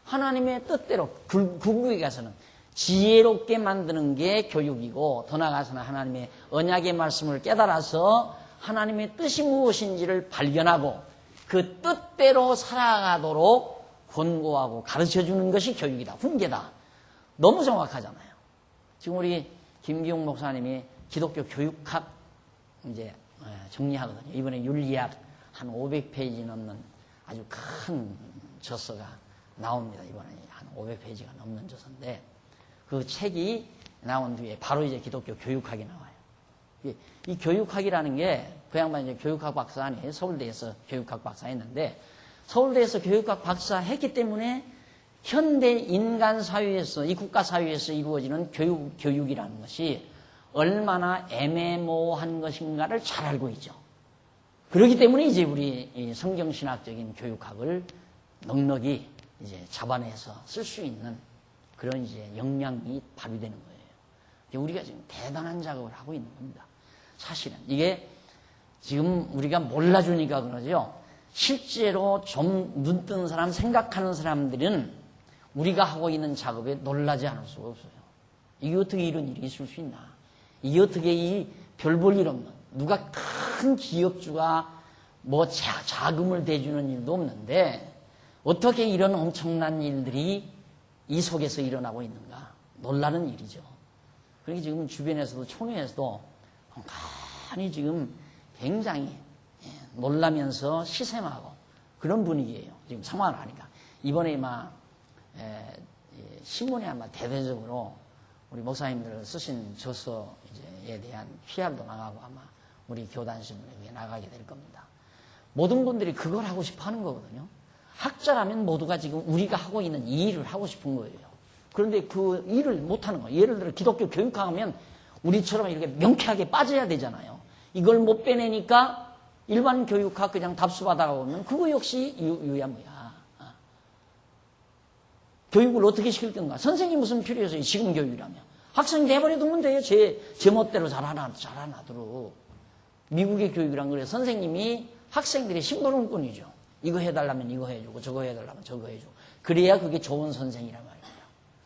[SPEAKER 1] 하나님의 뜻대로 궁극에 가서는 지혜롭게 만드는 게 교육이고 더 나아가서는 하나님의 언약의 말씀을 깨달아서 하나님의 뜻이 무엇인지를 발견하고 그 뜻대로 살아가도록 권고하고 가르쳐주는 것이 교육이다. 훈계다. 너무 정확하잖아요. 지금 우리 김기용 목사님이 기독교 교육학 이제 정리하거든요. 이번에 윤리학 한 500페이지 넘는 아주 큰 저서가 나옵니다. 이번에 한 500페이지가 넘는 저서인데 그 책이 나온 뒤에 바로 이제 기독교 교육학이 나와요. 이 교육학이라는 게 그 양반 이제 교육학 박사 아니에요. 서울대에서 교육학 박사 했는데 서울대에서 교육학 박사 했기 때문에 현대 인간 사회에서 이 국가 사회에서 이루어지는 교육이라는 것이 얼마나 애매모호한 것인가를 잘 알고 있죠. 그렇기 때문에 이제 우리 성경신학적인 교육학을 넉넉히 이제 잡아내서 쓸 수 있는 그런 이제 역량이 발휘되는 거예요. 우리가 지금 대단한 작업을 하고 있는 겁니다. 사실은 이게 지금 우리가 몰라주니까 그러죠. 실제로 좀 눈 뜨는 사람, 생각하는 사람들은 우리가 하고 있는 작업에 놀라지 않을 수가 없어요. 이게 어떻게 이런 일이 있을 수 있나? 이게 어떻게 이 별 볼 일 없는 누가 큰 기업주가 뭐 자금을 대주는 일도 없는데 어떻게 이런 엄청난 일들이 이 속에서 일어나고 있는가? 놀라는 일이죠. 그러니까 지금 주변에서도 총회에서도 많이 지금 굉장히 놀라면서 시샘하고 그런 분위기예요. 지금 상황을 하니까. 이번에 막 신문에 아마 대대적으로 우리 목사님들 쓰신 저서에 대한 PR도 나가고 아마 우리 교단 신문에 나가게 될 겁니다. 모든 분들이 그걸 하고 싶어 하는 거거든요. 학자라면 모두가 지금 우리가 하고 있는 이 일을 하고 싶은 거예요. 그런데 그 일을 못 하는 거예요. 예를 들어 기독교 교육하면 우리처럼 이렇게 명쾌하게 빠져야 되잖아요. 이걸 못 빼내니까 일반 교육학 그냥 답수 받아가보면 그거 역시 유야무야. 교육을 어떻게 시킬 건가? 선생님 무슨 필요해서 지금 교육이라면. 학생이 내버려 두면 돼요. 제 멋대로 잘하나도록. 미국의 교육이란 그래. 선생님이 학생들의 심부름꾼이죠. 이거 해달라면 이거 해주고 저거 해달라면 저거 해주고. 그래야 그게 좋은 선생이란 말입니다.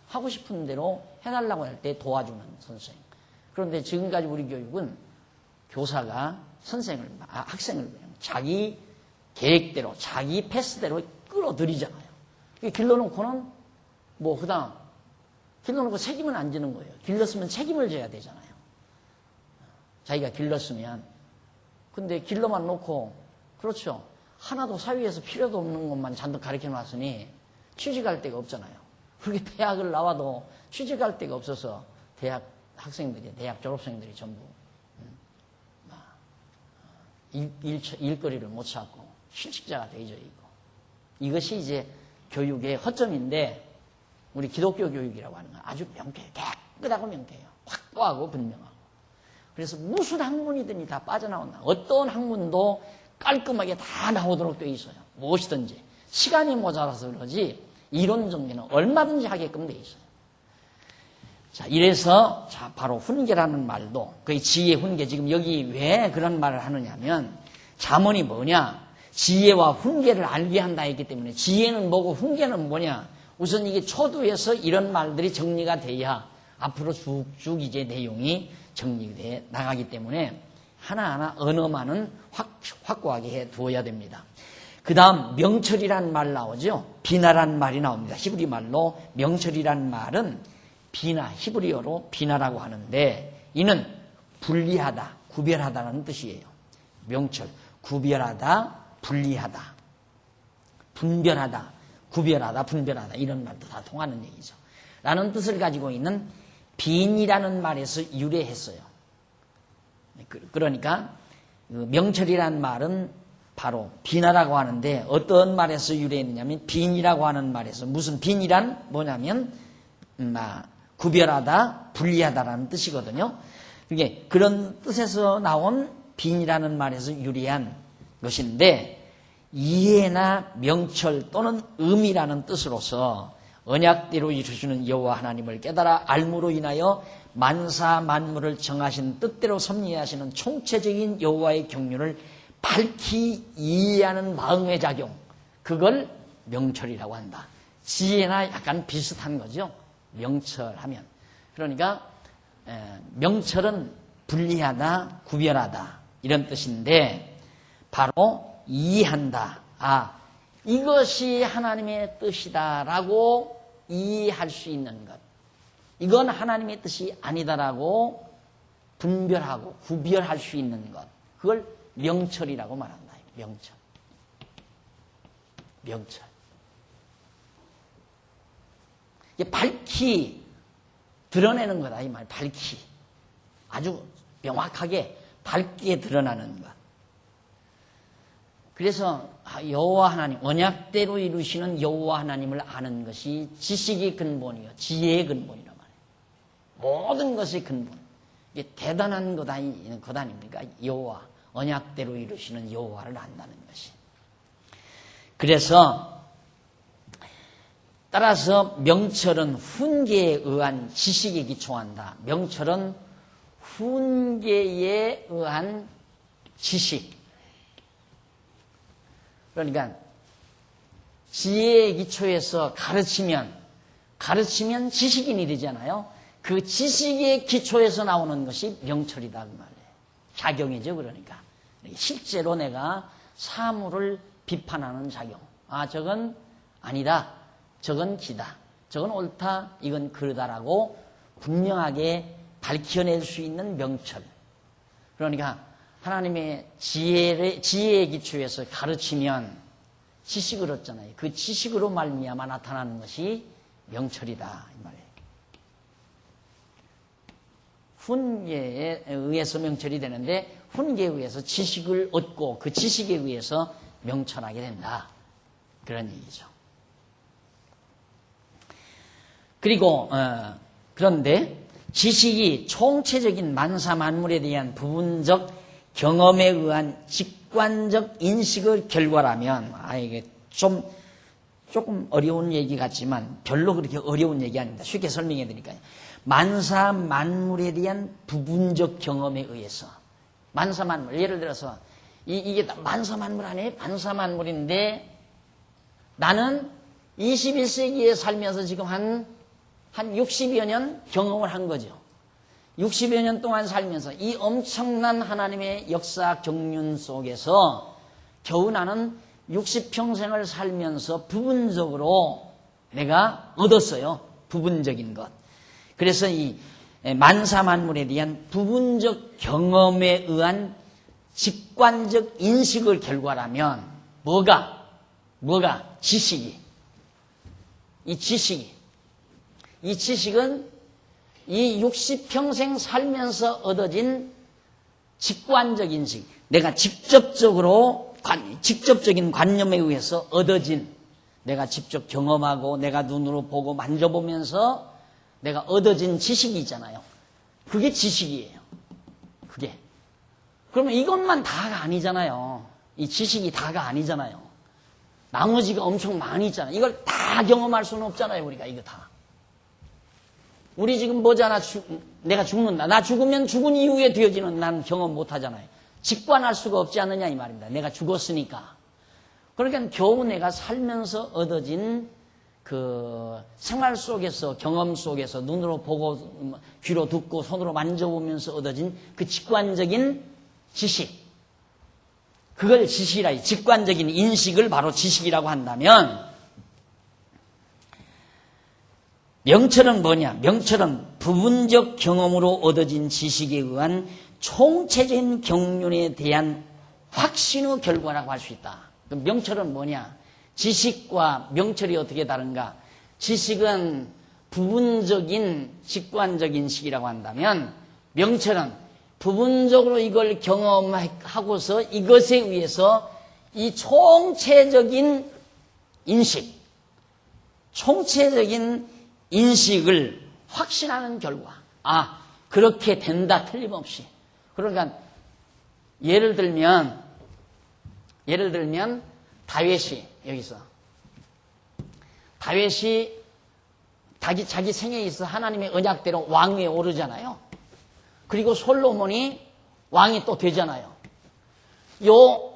[SPEAKER 1] 하고 싶은 대로 해달라고 할 때 도와주는 선생. 그런데 지금까지 우리 교육은 교사가 학생을 그냥 자기 계획대로, 자기 패스대로 끌어들이잖아요. 길러놓고는 그 다음, 길러놓고 책임은 안 지는 거예요. 길렀으면 책임을 져야 되잖아요. 자기가 길렀으면. 근데 길러만 놓고, 그렇죠. 하나도 사회에서 필요도 없는 것만 잔뜩 가르쳐 놨으니 취직할 데가 없잖아요. 그렇게 대학을 나와도 취직할 데가 없어서 대학 졸업생들이 전부 일거리를 못 찾고 실직자가 되어져 있고 이것이 이제 교육의 허점인데 우리 기독교 교육이라고 하는 건 아주 명쾌해요. 깨끗하고 명쾌해요. 확고하고 분명하고. 그래서 무슨 학문이든지 다 빠져나온다. 어떤 학문도 깔끔하게 다 나오도록 되어 있어요. 무엇이든지. 시간이 모자라서 그러지 이론 정리는 얼마든지 하게끔 되어 있어요. 자, 이래서 바로 훈계라는 말도 거의 지혜 훈계 지금 여기 왜 그런 말을 하느냐면 잠언이 뭐냐? 지혜와 훈계를 알게 한다 했기 때문에 지혜는 뭐고 훈계는 뭐냐? 우선 이게 초두에서 이런 말들이 정리가 돼야 앞으로 쭉쭉 이제 내용이 정리돼 나가기 때문에 하나하나 언어만은 확고하게 해 두어야 됩니다. 그 다음 명철이란 말 나오죠. 비나란 말이 나옵니다. 히브리 말로 명철이란 말은 비나, 히브리어로 비나라고 하는데 이는 분리하다, 구별하다라는 뜻이에요. 명철, 구별하다, 분리하다, 분별하다, 구별하다, 분별하다 이런 말도 다 통하는 얘기죠. 라는 뜻을 가지고 있는 빈이라는 말에서 유래했어요. 그러니까 명철이라는 말은 바로 비나라고 하는데 어떤 말에서 유래했느냐면 빈이라고 하는 말에서 무슨 빈이란 뭐냐면 구별하다, 분리하다라는 뜻이거든요. 이게 그런 뜻에서 나온 빈이라는 말에서 유래한 것인데 이해나 명철 또는 의미라는 뜻으로서 언약대로 이루시는 여호와 하나님을 깨달아 알므로 인하여 만사 만물을 정하신 뜻대로 섭리하시는 총체적인 여호와의 경륜을 밝히 이해하는 마음의 작용, 그걸 명철이라고 한다. 지혜나 약간 비슷한 거죠. 명철하면. 그러니까 명철은 분리하다, 구별하다 이런 뜻인데 바로 이해한다. 이것이 하나님의 뜻이다라고 이해할 수 있는 것. 이건 하나님의 뜻이 아니다라고 분별하고 구별할 수 있는 것. 그걸 명철이라고 말한다. 명철. 명철. 이게 밝히 드러내는 거다. 이 말. 밝히. 아주 명확하게 밝게 드러나는 것. 그래서 여호와 하나님, 언약대로 이루시는 여호와 하나님을 아는 것이 지식의 근본이요, 지혜의 근본이란 말이에요. 모든 것의 근본. 이게 대단한 것 아닙니까? 여호와, 언약대로 이루시는 여호와를 안다는 것이. 그래서 따라서 명철은 훈계에 의한 지식에 기초한다. 명철은 훈계에 의한 지식. 그러니까 지혜의 기초에서 가르치면 지식인이 되잖아요. 그 지식의 기초에서 나오는 것이 명철이다 그 말이에요. 작용이죠. 그러니까 실제로 내가 사물을 비판하는 작용. 아, 저건 아니다. 저건 기다. 저건 옳다. 이건 그러다라고 분명하게 밝혀낼 수 있는 명철. 그러니까 하나님의 지혜의 기초에서 가르치면 지식을 얻잖아요. 그 지식으로 말미암아 나타나는 것이 명철이다 이 말이에요. 훈계에 의해서 명철이 되는데 훈계에 의해서 지식을 얻고 그 지식에 의해서 명철하게 된다. 그런 얘기죠. 그리고 그런데 지식이 총체적인 만사 만물에 대한 부분적 경험에 의한 직관적 인식의 결과라면, 이게 조금 어려운 얘기 같지만 별로 그렇게 어려운 얘기 아닙니다. 쉽게 설명해 드릴까요? 만사 만물에 대한 부분적 경험에 의해서, 만사 만물, 예를 들어서 이게 만사 만물 아니에요? 만사 만물인데 나는 21세기에 살면서 지금 한 60여 년 경험을 한 거죠. 60여 년 동안 살면서 이 엄청난 하나님의 역사 경륜 속에서 겨우 나는 60평생을 살면서 부분적으로 내가 얻었어요. 부분적인 것. 그래서 이 만사만물에 대한 부분적 경험에 의한 직관적 인식을 결과라면 뭐가? 지식이. 이 지식은 이 60평생 살면서 얻어진 직관적 인식, 내가 직접적인 관념에 의해서 얻어진, 내가 직접 경험하고 내가 눈으로 보고 만져보면서 내가 얻어진 지식이 있잖아요. 그게 지식이에요. 그게. 그러면 이것만 다가 아니잖아요. 이 지식이 다가 아니잖아요. 나머지가 엄청 많이 있잖아요. 이걸 다 경험할 수는 없잖아요. 우리가 이거 다. 우리 지금 뭐잖아. 내가 죽는다. 나 죽으면 죽은 이후에 되어지는 난 경험 못 하잖아요. 직관할 수가 없지 않느냐 이 말입니다. 내가 죽었으니까. 그러니까 겨우 내가 살면서 얻어진 그 생활 속에서, 경험 속에서 눈으로 보고 귀로 듣고 손으로 만져보면서 얻어진 그 직관적인 지식. 그걸 지식이라, 직관적인 인식을 바로 지식이라고 한다면 명철은 뭐냐? 명철은 부분적 경험으로 얻어진 지식에 의한 총체적인 경륜에 대한 확신의 결과라고 할 수 있다. 그럼 명철은 뭐냐? 지식과 명철이 어떻게 다른가? 지식은 부분적인 직관적 인식이라고 한다면 명철은 부분적으로 이걸 경험하고서 이것에 의해서 이 총체적인 인식, 총체적인 인식을 확신하는 결과. 아, 그렇게 된다, 틀림없이. 그러니까 예를 들면 다윗이 여기서 다윗이 자기 생에 있어 하나님의 언약대로 왕위에 오르잖아요. 그리고 솔로몬이 왕이 또 되잖아요. 요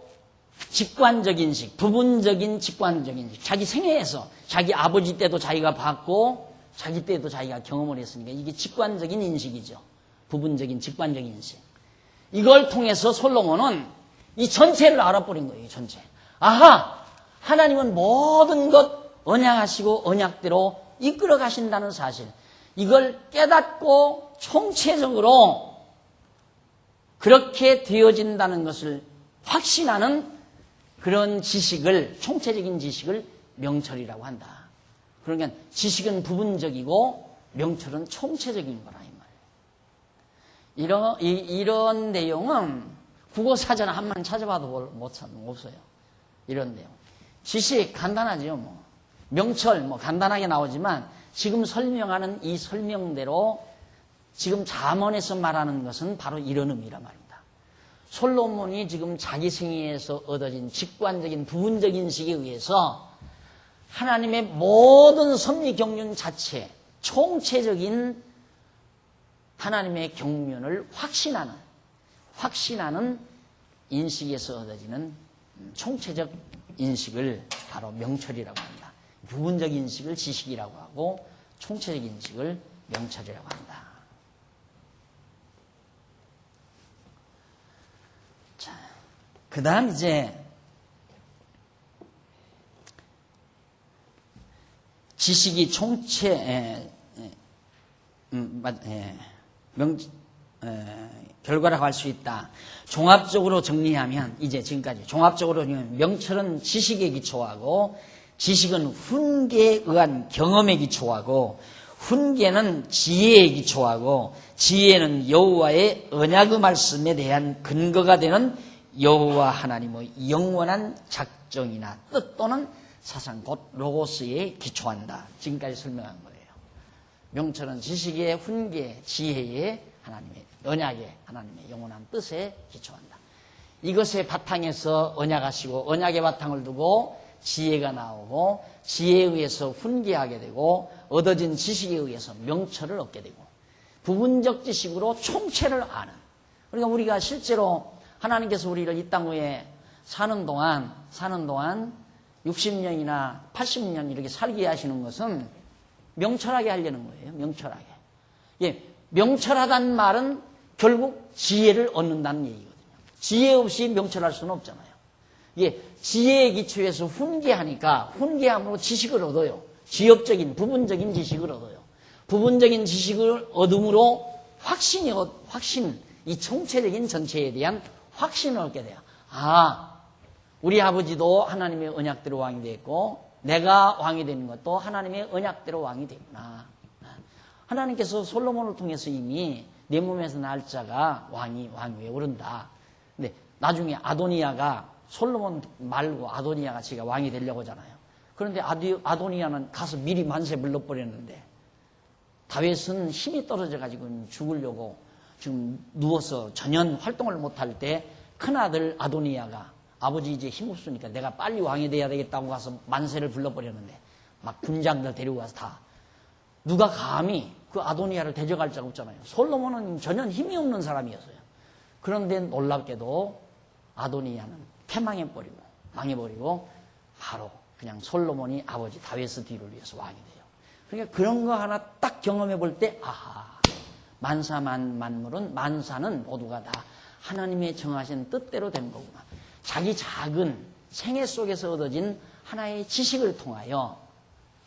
[SPEAKER 1] 직관적 인식, 부분적인 직관적 인식, 자기 생애에서 자기 아버지 때도 자기가 봤고 자기 때도 자기가 경험을 했으니까 이게 직관적인 인식이죠. 부분적인 직관적인 인식. 이걸 통해서 솔로몬은 이 전체를 알아버린 거예요. 이 전체. 아하! 하나님은 모든 것 언약하시고 언약대로 이끌어 가신다는 사실, 이걸 깨닫고 총체적으로 그렇게 되어진다는 것을 확신하는 그런 지식을, 총체적인 지식을 명철이라고 한다. 그러니까 지식은 부분적이고 명철은 총체적인 거라 이 말이에요. 이런 내용은 국어사전 한번 찾아봐도 없어요. 이런 내용. 지식 간단하죠. 뭐 명철 뭐 간단하게 나오지만 지금 설명하는 이 설명대로 지금 잠언에서 말하는 것은 바로 이런 의미란 말입니다. 솔로몬이 지금 자기 생애에서 얻어진 직관적인 부분적 인식에 의해서 하나님의 모든 섭리 경륜 자체, 총체적인 하나님의 경륜을 확신하는 인식에서 얻어지는 총체적 인식을 바로 명철이라고 한다. 부분적 인식을 지식이라고 하고 총체적 인식을 명철이라고 한다. 자, 그 다음 이제 지식이 결과라고 할 수 있다. 종합적으로 정리하면 이제 지금까지 종합적으로 명철은 지식에 기초하고 지식은 훈계에 의한 경험에 기초하고 훈계는 지혜에 기초하고 지혜는 여호와의 언약의 말씀에 대한 근거가 되는 여호와 하나님의 영원한 작정이나 뜻 또는 사상 곧 로고스에 기초한다. 지금까지 설명한 거예요. 명철은 지식의 훈계, 지혜의 하나님의 언약의 하나님의 영원한 뜻에 기초한다. 이것의 바탕에서 언약하시고 언약의 바탕을 두고 지혜가 나오고 지혜에 의해서 훈계하게 되고 얻어진 지식에 의해서 명철을 얻게 되고 부분적 지식으로 총체를 아는. 그러니까 우리가 실제로 하나님께서 우리를 이 땅에 사는 동안 60년이나 80년 이렇게 살게 하시는 것은 명철하게 하려는 거예요. 명철하게. 예, 명철하다는 말은 결국 지혜를 얻는다는 얘기거든요. 지혜 없이 명철할 수는 없잖아요. 예, 지혜의 기초에서 훈계하니까 훈계함으로 지식을 얻어요. 지엽적인 부분적인 지식을 얻어요. 부분적인 지식을 얻음으로 확신, 이 총체적인 전체에 대한 확신을 얻게 돼요. 아, 우리 아버지도 하나님의 언약대로 왕이 됐고 내가 왕이 되는 것도 하나님의 언약대로 왕이 되구나. 하나님께서 솔로몬을 통해서 이미 내 몸에서 날 자가 왕 위에 오른다. 근데 나중에 아도니아가 솔로몬 말고 아도니아가 지가 왕이 되려고 하잖아요. 그런데 아도니아는 가서 미리 만세 불러버렸는데 다윗은 힘이 떨어져가지고 죽으려고 지금 누워서 전혀 활동을 못할 때 큰아들 아도니아가 아버지 이제 힘없으니까 내가 빨리 왕이 돼야 되겠다고 가서 만세를 불러버렸는데 막 군장들 데리고 가서 다 누가 감히 그 아도니아를 대적할 자가 없잖아요. 솔로몬은 전혀 힘이 없는 사람이었어요. 그런데 놀랍게도 아도니아는 망해버리고 바로 그냥 솔로몬이 아버지 다윗의 뒤를 위해서 왕이 돼요. 그러니까 그런 거 하나 딱 경험해 볼 때 아하, 만사는 모두가 다 하나님의 정하신 뜻대로 된 거구나. 자기 작은 생애 속에서 얻어진 하나의 지식을 통하여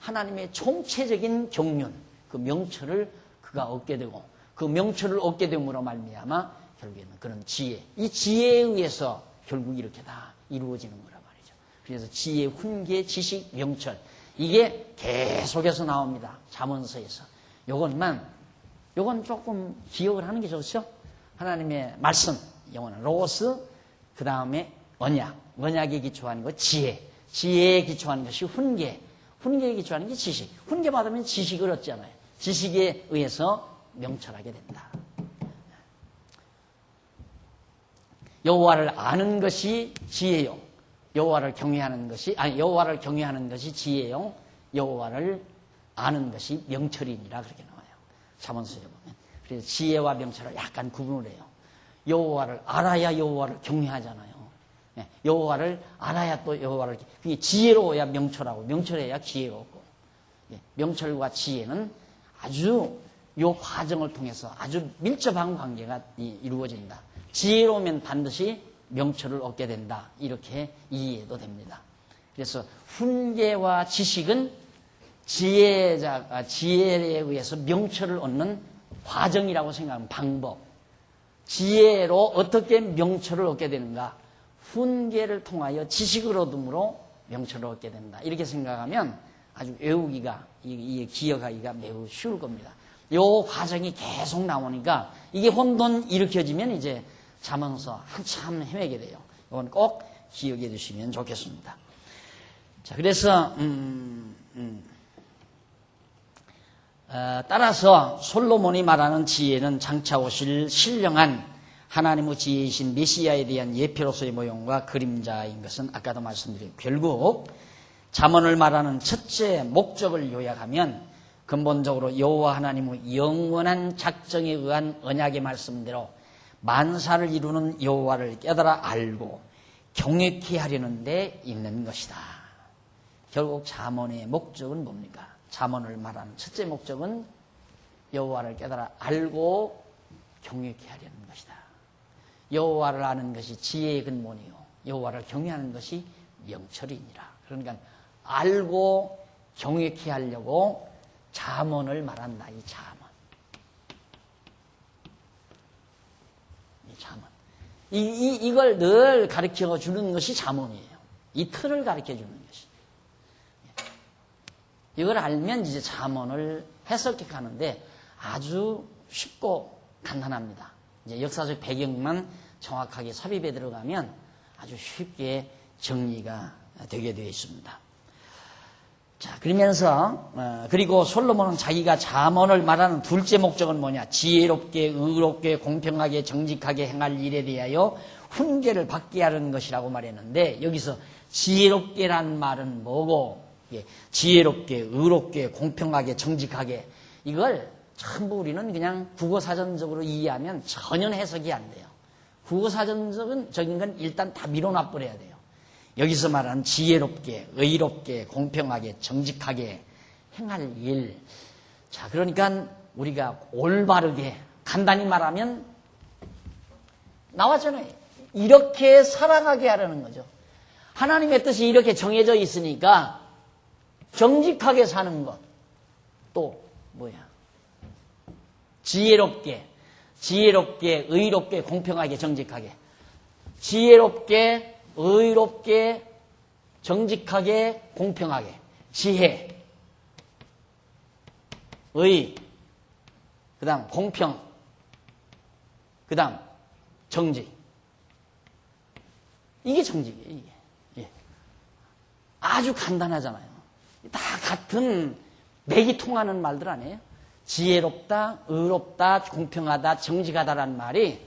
[SPEAKER 1] 하나님의 총체적인 경륜, 그 명철을 그가 얻게 되고 그 명철을 얻게 됨으로 말미암아 결국에는 그런 지혜, 이 지혜에 의해서 결국 이렇게 다 이루어지는 거란 말이죠. 그래서 지혜, 훈계, 지식, 명철 이게 계속해서 나옵니다. 잠언서에서. 요건 조금 기억을 하는 게 좋죠. 하나님의 말씀, 영원한 로고스, 그 다음에 언약에 기초하는 것 지혜, 지혜에 기초하는 것이 훈계, 훈계에 기초하는 게 지식. 훈계 받으면 지식을 얻잖아요. 지식에 의해서 명철하게 된다. 여호와를 아는 것이 지혜요. 여호와를 경외하는 것이 지혜요. 여호와를 아는 것이 명철이니라 그렇게 나와요. 잠언서에 보면. 그래서 지혜와 명철을 약간 구분을 해요. 여호와를 알아야 여호와를 경외하잖아요. 여호와를 알아야 또 여호와를 지혜로워야 명철하고 명철해야 지혜롭고 명철과 지혜는 아주 요 과정을 통해서 아주 밀접한 관계가 이루어진다. 지혜로우면 반드시 명철을 얻게 된다. 이렇게 이해해도 됩니다. 그래서 훈계와 지식은 지혜에 의해서 명철을 얻는 과정이라고 생각하는 방법. 지혜로 어떻게 명철을 얻게 되는가? 훈계를 통하여 지식을 얻음으로 명철을 얻게 된다. 이렇게 생각하면 아주 외우기가, 기억하기가 매우 쉬울 겁니다. 이 과정이 계속 나오니까 이게 혼돈 일으켜지면 이제 잠언서 한참 헤매게 돼요. 이건 꼭 기억해 주시면 좋겠습니다. 자, 그래서 따라서 솔로몬이 말하는 지혜는 장차 오실 신령한 하나님의 지혜이신 메시아에 대한 예표로서의 모형과 그림자인 것은 아까도 말씀드린 결국 잠언을 말하는 첫째 목적을 요약하면 근본적으로 여호와 하나님의 영원한 작정에 의한 언약의 말씀대로 만사를 이루는 여호와를 깨달아 알고 경외케 하려는 데 있는 것이다. 결국 잠언의 목적은 뭡니까? 잠언을 말하는 첫째 목적은 여호와를 깨달아 알고 경외케 하려는 것이다. 여호와를 아는 것이 지혜의 근본이요 여호와를 경외하는 것이 명철이니라. 그러니까 알고 경외케 하려고 잠언을 말한다. 이 잠언. 이 잠언. 이걸 늘 가르쳐 주는 것이 잠언이에요. 이 틀을 가르쳐 주는 것이. 이걸 알면 이제 잠언을 해석해 가는데 아주 쉽고 간단합니다. 이제 역사적 배경만 정확하게 삽입해 들어가면 아주 쉽게 정리가 되게 되어 있습니다. 자, 그러면서 그리고 솔로몬은 자기가 잠언을 말하는 둘째 목적은 뭐냐? 지혜롭게, 의롭게, 공평하게, 정직하게 행할 일에 대하여 훈계를 받게 하는 것이라고 말했는데 여기서 지혜롭게란 말은 뭐고 지혜롭게, 의롭게, 공평하게, 정직하게 이걸 전부 우리는 그냥 국어사전적으로 이해하면 전혀 해석이 안 돼요. 국어사전적인 건 일단 다 밀어놔 버려야 돼요. 여기서 말하는 지혜롭게, 의롭게, 공평하게, 정직하게 행할 일. 자, 그러니까 우리가 올바르게, 간단히 말하면 나왔잖아요. 이렇게 살아가게 하라는 거죠. 하나님의 뜻이 이렇게 정해져 있으니까 정직하게 사는 것. 또 뭐야? 지혜롭게, 의롭게, 공평하게, 정직하게. 지혜롭게, 의롭게, 정직하게, 공평하게. 지혜, 의, 그 다음 공평, 그 다음 정직. 이게 정직이에요. 이게. 예. 아주 간단하잖아요. 다 같은 맥이 통하는 말들 아니에요? 지혜롭다, 의롭다, 공평하다, 정직하다라는 말이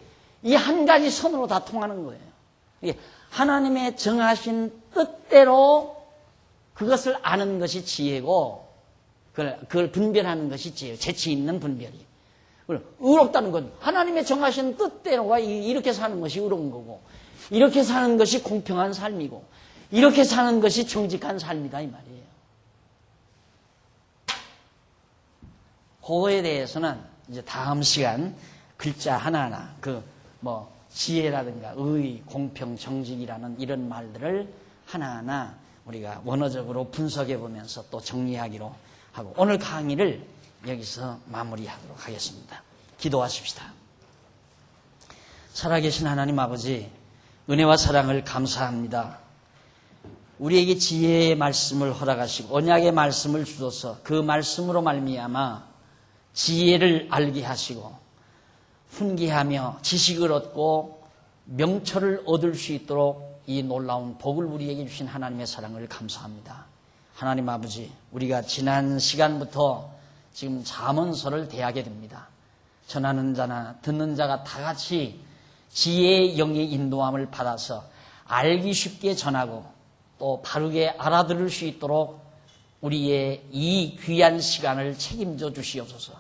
[SPEAKER 1] 이 한 가지 선으로 다 통하는 거예요. 이게 하나님의 정하신 뜻대로 그것을 아는 것이 지혜고 그걸 분별하는 것이 지혜예요. 재치 있는 분별이. 의롭다는 건 하나님의 정하신 뜻대로가 이렇게 사는 것이 의로운 거고 이렇게 사는 것이 공평한 삶이고 이렇게 사는 것이 정직한 삶이다 이 말이에요. 그거에 대해서는 이제 다음 시간 글자 하나하나 지혜라든가 의, 공평, 정직이라는 이런 말들을 하나하나 우리가 원어적으로 분석해 보면서 또 정리하기로 하고 오늘 강의를 여기서 마무리하도록 하겠습니다. 기도하십시다. 살아계신 하나님 아버지, 은혜와 사랑을 감사합니다. 우리에게 지혜의 말씀을 허락하시고 언약의 말씀을 주셔서 그 말씀으로 말미암아 지혜를 알게 하시고 훈계하며 지식을 얻고 명철을 얻을 수 있도록 이 놀라운 복을 우리에게 주신 하나님의 사랑을 감사합니다. 하나님 아버지, 우리가 지난 시간부터 지금 잠언서를 대하게 됩니다. 전하는 자나 듣는 자가 다 같이 지혜의 영의 인도함을 받아서 알기 쉽게 전하고 또 바르게 알아들을 수 있도록 우리의 이 귀한 시간을 책임져 주시옵소서.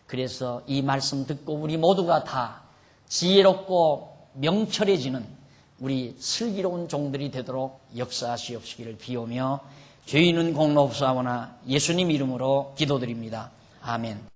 [SPEAKER 1] 그래서 이 말씀 듣고 우리 모두가 다 지혜롭고 명철해지는 우리 슬기로운 종들이 되도록 역사하시옵시기를 비오며 죄인은 공로 없사오나 예수님 이름으로 기도드립니다. 아멘.